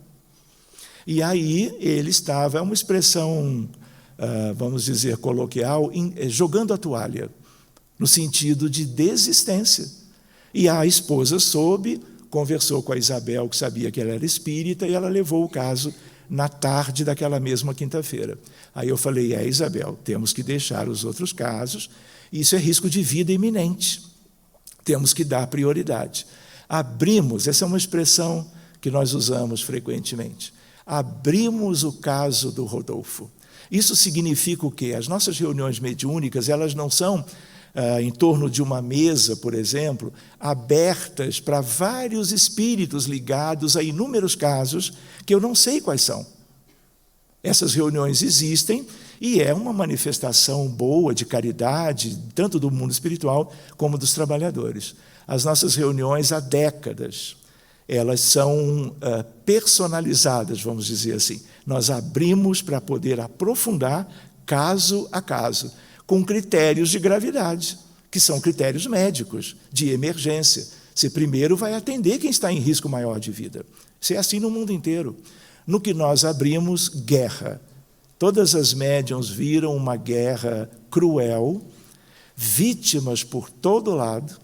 E aí ele estava, é uma expressão, vamos dizer, coloquial, jogando a toalha, no sentido de desistência. E a esposa soube, conversou com a Isabel, que sabia que ela era espírita, e ela levou o caso na tarde daquela mesma quinta-feira. Aí eu falei, Isabel, temos que deixar os outros casos, isso é risco de vida iminente, temos que dar prioridade. Abrimos, essa é uma expressão que nós usamos frequentemente, abrimos o caso do Rodolfo. Isso significa o quê? As nossas reuniões mediúnicas, elas não são em torno de uma mesa, por exemplo, abertas para vários espíritos ligados a inúmeros casos que eu não sei quais são. Essas reuniões existem e é uma manifestação boa de caridade, tanto do mundo espiritual como dos trabalhadores. As nossas reuniões há décadas, elas são personalizadas, vamos dizer assim. Nós abrimos para poder aprofundar caso a caso, com critérios de gravidade, que são critérios médicos, de emergência. Você primeiro vai atender quem está em risco maior de vida. Isso é assim no mundo inteiro. No que nós abrimos, guerra. Todas as médiuns viram uma guerra cruel, vítimas por todo lado,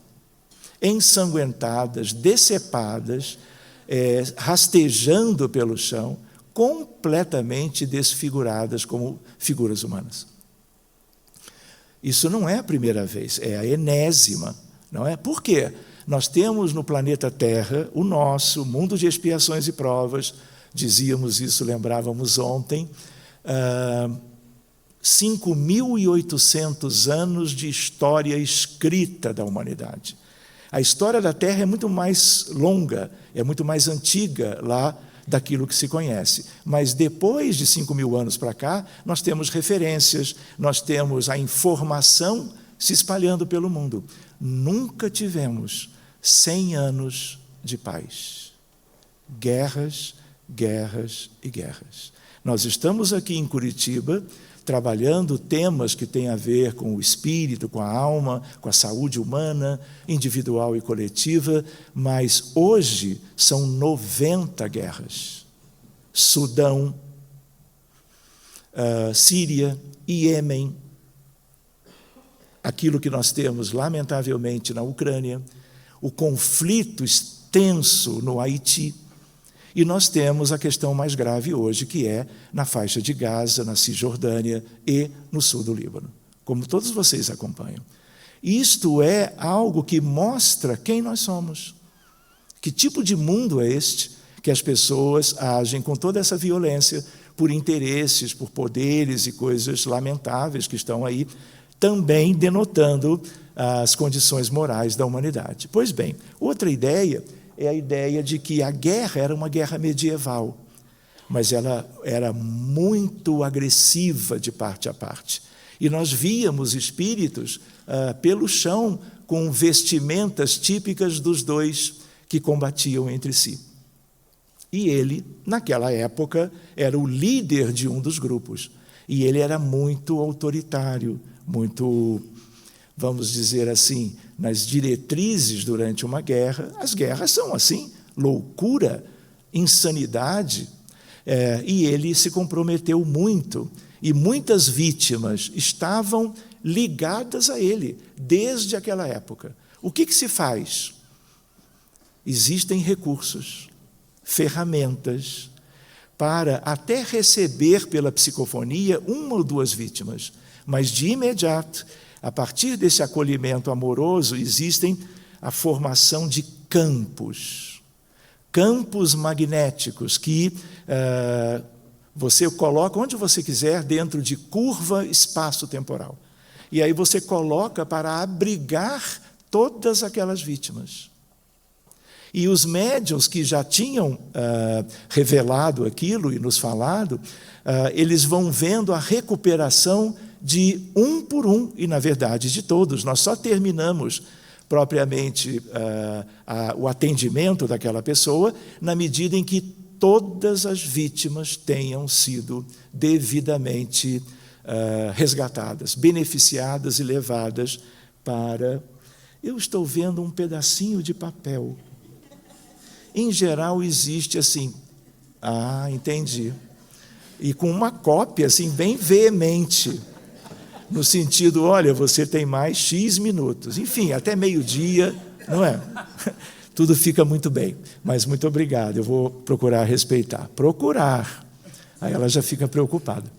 ensanguentadas, decepadas, rastejando pelo chão, completamente desfiguradas como figuras humanas. Isso não é a primeira vez, é a enésima, não é? Por quê? Nós temos no planeta Terra o nosso mundo de expiações e provas, dizíamos isso, lembrávamos ontem, 5.800 anos de história escrita da humanidade. A história da Terra é muito mais longa, é muito mais antiga lá daquilo que se conhece. Mas depois de 5.000 anos para cá, nós temos referências, nós temos a informação se espalhando pelo mundo. Nunca tivemos 100 anos de paz. Guerras, guerras e guerras. Nós estamos aqui em Curitiba, trabalhando temas que têm a ver com o espírito, com a alma, com a saúde humana, individual e coletiva, mas hoje são 90 guerras. Sudão, Síria, Iêmen, aquilo que nós temos, lamentavelmente, na Ucrânia, o conflito extenso no Haiti, e nós temos a questão mais grave hoje, que é na faixa de Gaza, na Cisjordânia e no sul do Líbano, como todos vocês acompanham. Isto é algo que mostra quem nós somos. Que tipo de mundo é este que as pessoas agem com toda essa violência por interesses, por poderes e coisas lamentáveis que estão aí, também denotando as condições morais da humanidade. Pois bem, outra ideia é a ideia de que a guerra era uma guerra medieval, mas ela era muito agressiva de parte a parte. E nós víamos espíritos pelo chão com vestimentas típicas dos dois que combatiam entre si. E ele, naquela época, era o líder de um dos grupos. E ele era muito autoritário, muito, vamos dizer assim, nas diretrizes durante uma guerra. As guerras são assim, loucura, insanidade, e ele se comprometeu muito, e muitas vítimas estavam ligadas a ele, desde aquela época. O que se faz? Existem recursos, ferramentas, para até receber pela psicofonia 1 ou 2 vítimas, mas de imediato, a partir desse acolhimento amoroso, existem a formação de campos magnéticos que você coloca onde você quiser dentro de curva espaço-temporal. E aí você coloca para abrigar todas aquelas vítimas. E os médiuns que já tinham revelado aquilo e nos falado, eles vão vendo a recuperação de um por um, e na verdade de todos. Nós só terminamos propriamente o atendimento daquela pessoa na medida em que todas as vítimas tenham sido devidamente resgatadas, beneficiadas e levadas para... Eu estou vendo um pedacinho de papel. Em geral existe assim, entendi, e com uma cópia assim bem veemente, no sentido, olha, você tem mais X minutos, enfim, até meio-dia não é? Tudo fica muito bem, mas muito obrigado, eu vou procurar respeitar. Procurar, aí ela já fica preocupada.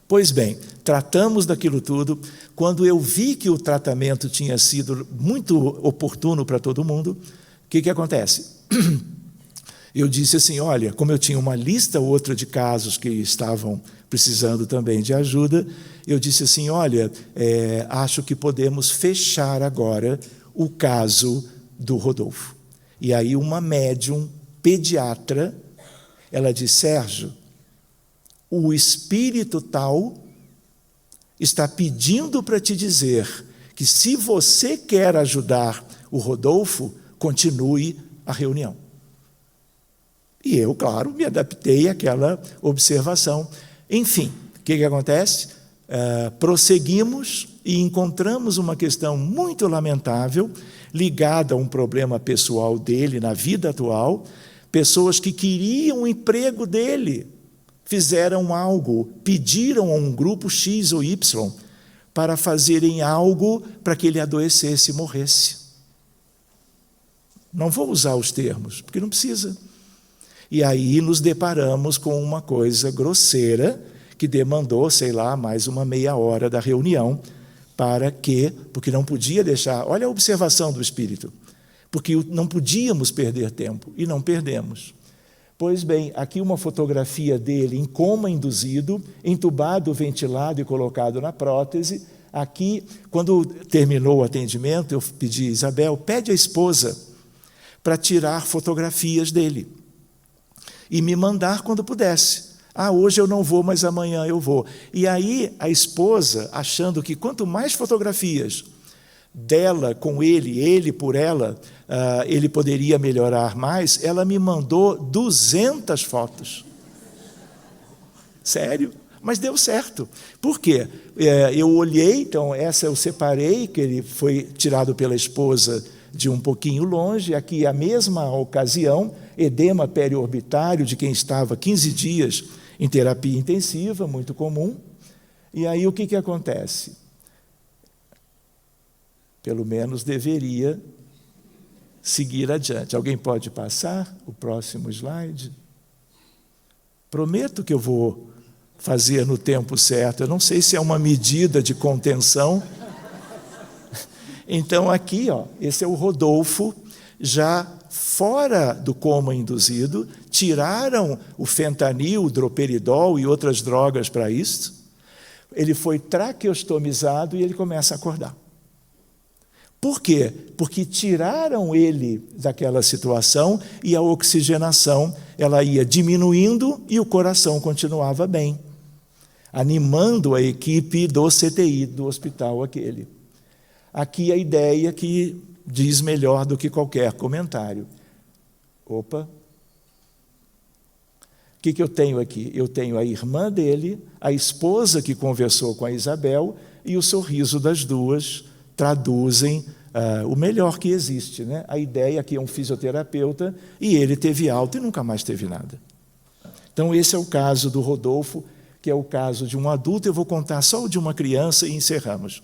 Pois bem, tratamos daquilo tudo. Quando eu vi que o tratamento tinha sido muito oportuno para todo mundo, o que acontece? Eu disse assim, olha, como eu tinha uma lista ou outra de casos que estavam precisando também de ajuda, eu disse assim, olha, acho que podemos fechar agora o caso do Rodolfo. E aí uma médium pediatra, ela disse, Sérgio, o espírito tal está pedindo para te dizer que se você quer ajudar o Rodolfo, continue a reunião. E eu, claro, me adaptei àquela observação. Enfim, o que acontece? Prosseguimos e encontramos uma questão muito lamentável, ligada a um problema pessoal dele na vida atual, pessoas que queriam o emprego dele, fizeram algo, pediram a um grupo X ou Y para fazerem algo para que ele adoecesse e morresse. Não vou usar os termos, porque não precisa. E aí nos deparamos com uma coisa grosseira, que demandou, sei lá, mais uma meia hora da reunião, porque não podia deixar, olha a observação do Espírito, porque não podíamos perder tempo, e não perdemos. Pois bem, aqui uma fotografia dele em coma induzido, entubado, ventilado e colocado na prótese. Aqui, quando terminou o atendimento, eu pedi, Isabel, pede à esposa para tirar fotografias dele e me mandar quando pudesse. Hoje eu não vou, mas amanhã eu vou. E aí a esposa, achando que quanto mais fotografias dela com ele por ela, ele poderia melhorar mais, ela me mandou 200 fotos. Sério? Mas deu certo. Por quê? Eu olhei, então essa eu separei, que ele foi tirado pela esposa de um pouquinho longe, aqui a mesma ocasião, edema periorbitário de quem estava 15 dias em terapia intensiva, muito comum. E aí o que acontece? Pelo menos deveria seguir adiante. Alguém pode passar o próximo slide? Prometo que eu vou fazer no tempo certo. Eu não sei se é uma medida de contenção. Então, aqui, esse é o Rodolfo, já fora do coma induzido, tiraram o fentanil, o droperidol e outras drogas para isso. Ele foi traqueostomizado e ele começa a acordar. Por quê? Porque tiraram ele daquela situação e a oxigenação ela ia diminuindo e o coração continuava bem, animando a equipe do CTI, do hospital aquele. Aqui a ideia que diz melhor do que qualquer comentário. Opa! O que eu tenho aqui? Eu tenho a irmã dele, a esposa que conversou com a Isabel e o sorriso das duas traduzem o melhor que existe, né? A ideia que é um fisioterapeuta e ele teve alta e nunca mais teve nada. Então esse é o caso do Rodolfo, que é o caso de um adulto. Eu vou contar só o de uma criança e encerramos.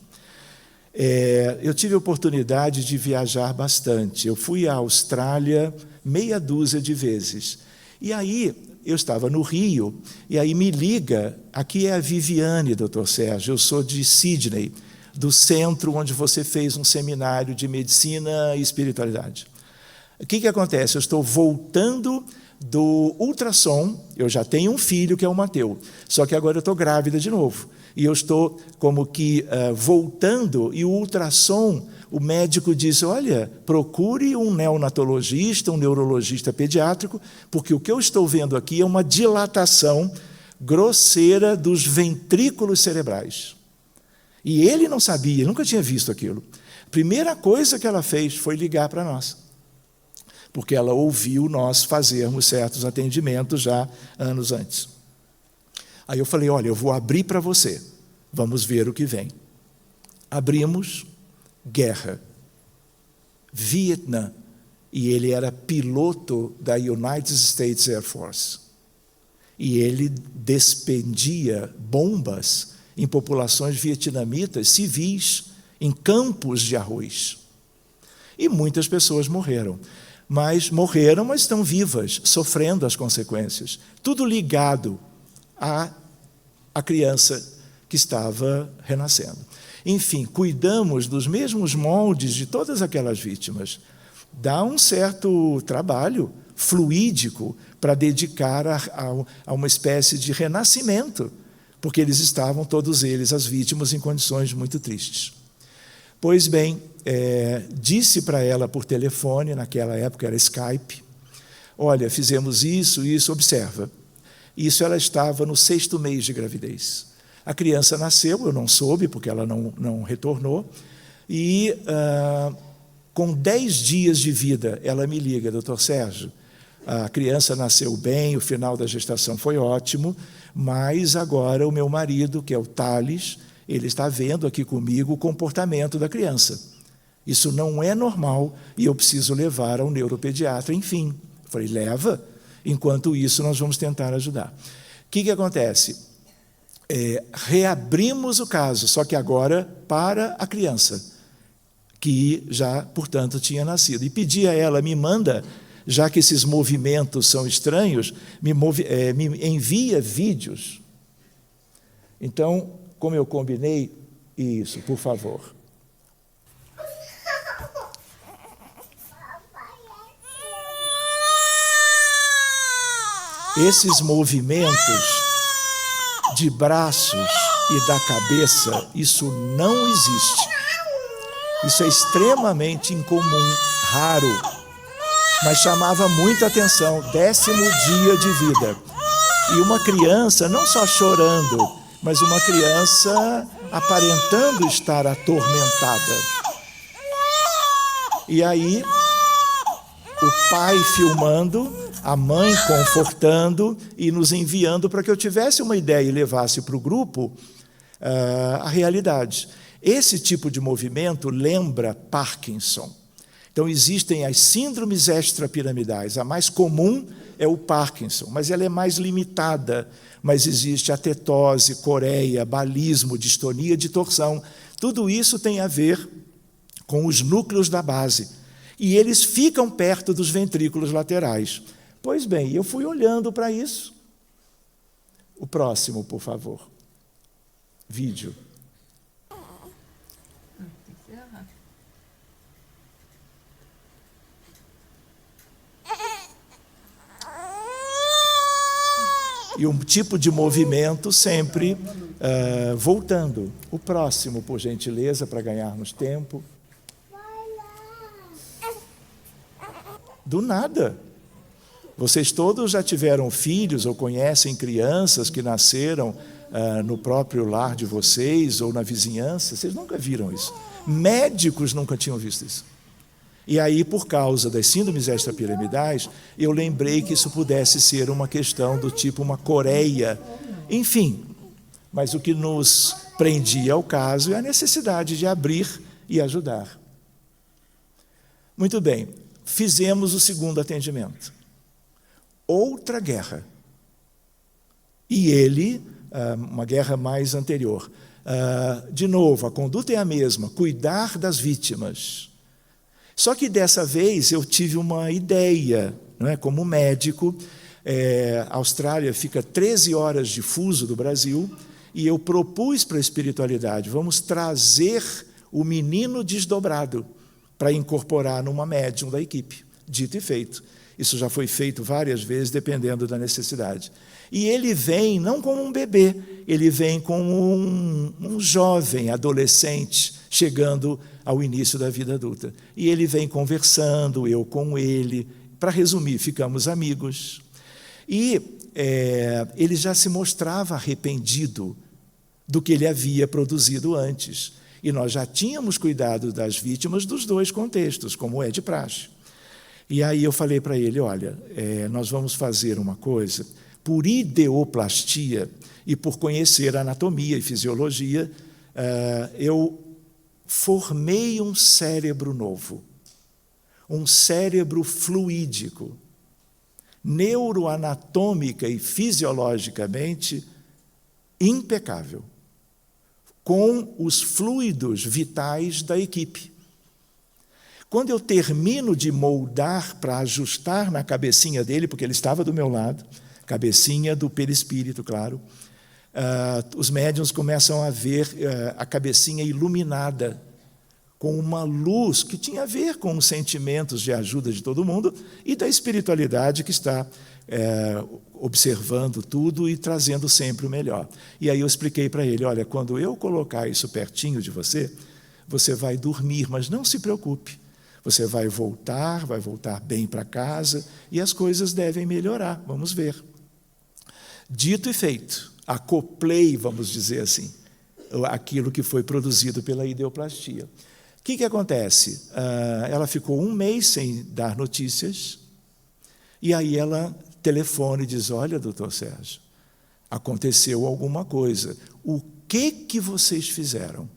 Eu tive a oportunidade de viajar bastante. Eu fui à Austrália meia dúzia de vezes. E aí eu estava no Rio, e aí me liga, aqui é a Viviane, doutor Sérgio, eu sou de Sydney, do centro onde você fez um seminário de medicina e espiritualidade. O que acontece? Eu estou voltando do ultrassom, eu já tenho um filho que é o Mateu, só que agora eu estou grávida de novo. E eu estou como que voltando, e o ultrassom, o médico disse, olha, procure um neonatologista, um neurologista pediátrico, porque o que eu estou vendo aqui é uma dilatação grosseira dos ventrículos cerebrais. E ele não sabia, nunca tinha visto aquilo. A primeira coisa que ela fez foi ligar para nós, porque ela ouviu nós fazermos certos atendimentos já anos antes. Aí eu falei, olha, eu vou abrir para você, vamos ver o que vem. Abrimos, guerra, Vietnã, e ele era piloto da United States Air Force. E ele despendia bombas em populações vietnamitas civis, em campos de arroz. E muitas pessoas morreram. Mas estão vivas, sofrendo as consequências. Tudo ligado à criança que estava renascendo. Enfim, cuidamos dos mesmos moldes de todas aquelas vítimas. Dá um certo trabalho fluídico para dedicar a uma espécie de renascimento, porque eles estavam, todos eles, as vítimas, em condições muito tristes. Pois bem, disse para ela por telefone, naquela época era Skype, olha, fizemos isso, observa. Isso ela estava no 6º mês de gravidez. A criança nasceu, eu não soube, porque ela não retornou, e com 10 dias de vida, ela me liga, doutor Sérgio, a criança nasceu bem, o final da gestação foi ótimo, mas agora o meu marido, que é o Thales, ele está vendo aqui comigo o comportamento da criança. Isso não é normal e eu preciso levar ao neuropediatra, enfim. Eu falei, leva, enquanto isso nós vamos tentar ajudar. O que acontece? Reabrimos o caso, só que agora para a criança, que já, portanto, tinha nascido. E pedi a ela, me manda, já que esses movimentos são estranhos, me envia vídeos. Então, como eu combinei, isso, por favor. Esses movimentos de braços e da cabeça, isso não existe. Isso é extremamente incomum, raro, mas chamava muita atenção, 10º dia de vida. E uma criança, não só chorando, mas uma criança aparentando estar atormentada. E aí, o pai filmando, a mãe confortando e nos enviando para que eu tivesse uma ideia e levasse para o grupo a realidade. Esse tipo de movimento lembra Parkinson. Então, existem as síndromes extrapiramidais. A mais comum é o Parkinson, mas ela é mais limitada. Mas existe a tetose, coreia, balismo, distonia de torção. Tudo isso tem a ver com os núcleos da base. E eles ficam perto dos ventrículos laterais. Pois bem, eu fui olhando para isso. O próximo, por favor. Vídeo. E um tipo de movimento sempre voltando. O próximo, por gentileza, para ganharmos tempo. Do nada. Vocês todos já tiveram filhos ou conhecem crianças que nasceram no próprio lar de vocês ou na vizinhança? Vocês nunca viram isso. Médicos nunca tinham visto isso. E aí, por causa das síndromes extrapiramidais, eu lembrei que isso pudesse ser uma questão do tipo uma coreia. Enfim, mas o que nos prendia ao caso é a necessidade de abrir e ajudar. Muito bem, fizemos o 2º atendimento. Outra guerra. E ele, uma guerra mais anterior. De novo, a conduta é a mesma, cuidar das vítimas. Só que dessa vez eu tive uma ideia, não é? Como médico, a Austrália fica 13 horas de fuso do Brasil, e eu propus para a espiritualidade, vamos trazer o menino desdobrado para incorporar numa médium da equipe. Dito e feito. Isso já foi feito várias vezes, dependendo da necessidade. E ele vem não como um bebê, ele vem como um jovem, adolescente, chegando ao início da vida adulta. E ele vem conversando, eu com ele. Para resumir, ficamos amigos. E ele já se mostrava arrependido do que ele havia produzido antes. E nós já tínhamos cuidado das vítimas dos 2 contextos, como é de praxe. E aí eu falei para ele, olha, nós vamos fazer uma coisa, por ideoplastia e por conhecer anatomia e fisiologia, eu formei um cérebro novo, um cérebro fluídico, neuroanatômica e fisiologicamente impecável, com os fluidos vitais da equipe. Quando eu termino de moldar para ajustar na cabecinha dele, porque ele estava do meu lado, cabecinha do perispírito, claro, os médiuns começam a ver a cabecinha iluminada com uma luz que tinha a ver com os sentimentos de ajuda de todo mundo e da espiritualidade que está observando tudo e trazendo sempre o melhor. E aí eu expliquei para ele, olha, quando eu colocar isso pertinho de você, você vai dormir, mas não se preocupe. Você vai voltar bem para casa e as coisas devem melhorar, vamos ver. Dito e feito, acoplei, vamos dizer assim, aquilo que foi produzido pela ideoplastia. O que acontece? Ela ficou 1 mês sem dar notícias, e aí ela telefona e diz, olha, doutor Sérgio, aconteceu alguma coisa. O que vocês fizeram?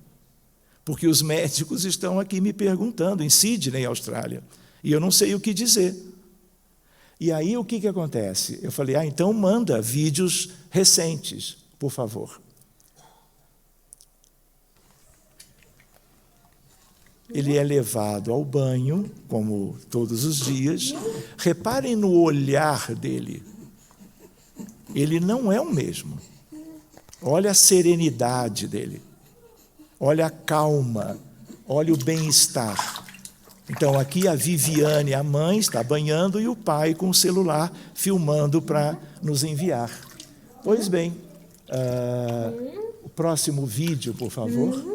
Porque os médicos estão aqui me perguntando, em Sydney, Austrália, e eu não sei o que dizer. E aí o que acontece? Eu falei, então manda vídeos recentes, por favor. Ele é levado ao banho, como todos os dias. Reparem no olhar dele. Ele não é o mesmo. Olha a serenidade dele. Olha a calma. Olha o bem-estar. Então, aqui a Viviane, a mãe, está banhando e o pai com o celular filmando para nos enviar. Pois bem, o próximo vídeo, por favor.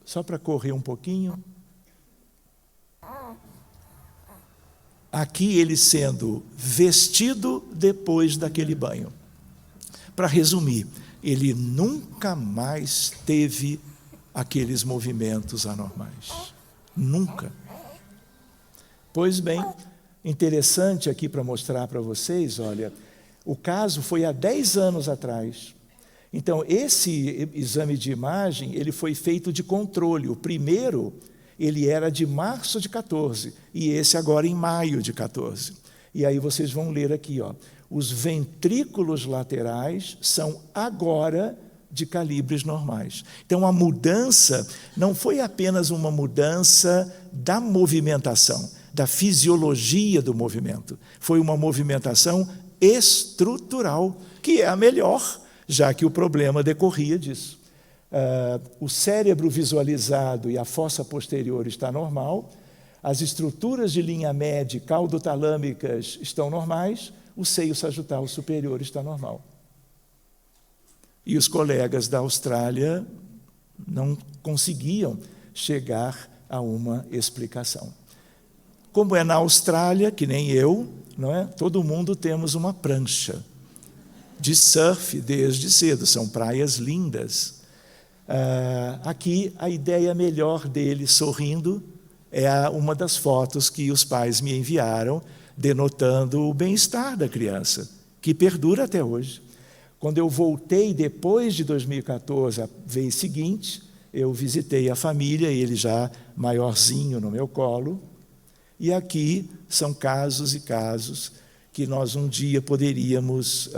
Só para correr um pouquinho. Aqui ele sendo vestido depois daquele banho. Para resumir, ele nunca mais teve aqueles movimentos anormais. Nunca. Pois bem, interessante aqui para mostrar para vocês, olha, o caso foi há 10 anos atrás. Então, esse exame de imagem, ele foi feito de controle. O primeiro, ele era de março de 14, e esse agora em maio de 14. E aí vocês vão ler aqui, ó, os ventrículos laterais são agora de calibres normais. Então, a mudança não foi apenas uma mudança da movimentação, da fisiologia do movimento. Foi uma movimentação estrutural, que é a melhor, já que o problema decorria disso. O cérebro visualizado e a fossa posterior está normal, as estruturas de linha média caudotalâmicas estão normais, o seio sagital superior está normal. E os colegas da Austrália não conseguiam chegar a uma explicação. Como é na Austrália, que nem eu, não é? Todo mundo temos uma prancha de surf desde cedo, são praias lindas. Aqui, a ideia melhor dele sorrindo é uma das fotos que os pais me enviaram, denotando o bem-estar da criança, que perdura até hoje. Quando eu voltei depois de 2014, a vez seguinte, eu visitei a família, ele já maiorzinho no meu colo, e aqui são casos e casos que nós um dia poderíamos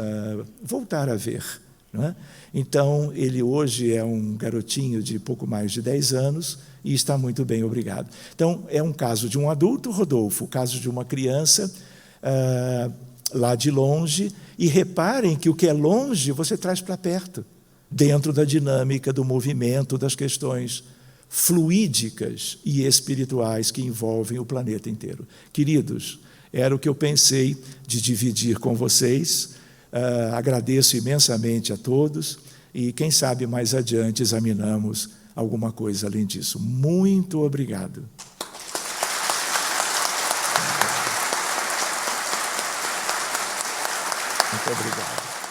voltar a ver. Não é? Então, ele hoje é um garotinho de pouco mais de 10 anos e está muito bem, obrigado. Então, é um caso de um adulto, Rodolfo, o caso de uma criança lá de longe, e reparem que o que é longe você traz para perto, dentro da dinâmica do movimento, das questões fluídicas e espirituais que envolvem o planeta inteiro. Queridos, era o que eu pensei de dividir com vocês. Agradeço imensamente a todos e, quem sabe, mais adiante examinamos alguma coisa além disso. Muito obrigado. Muito obrigado.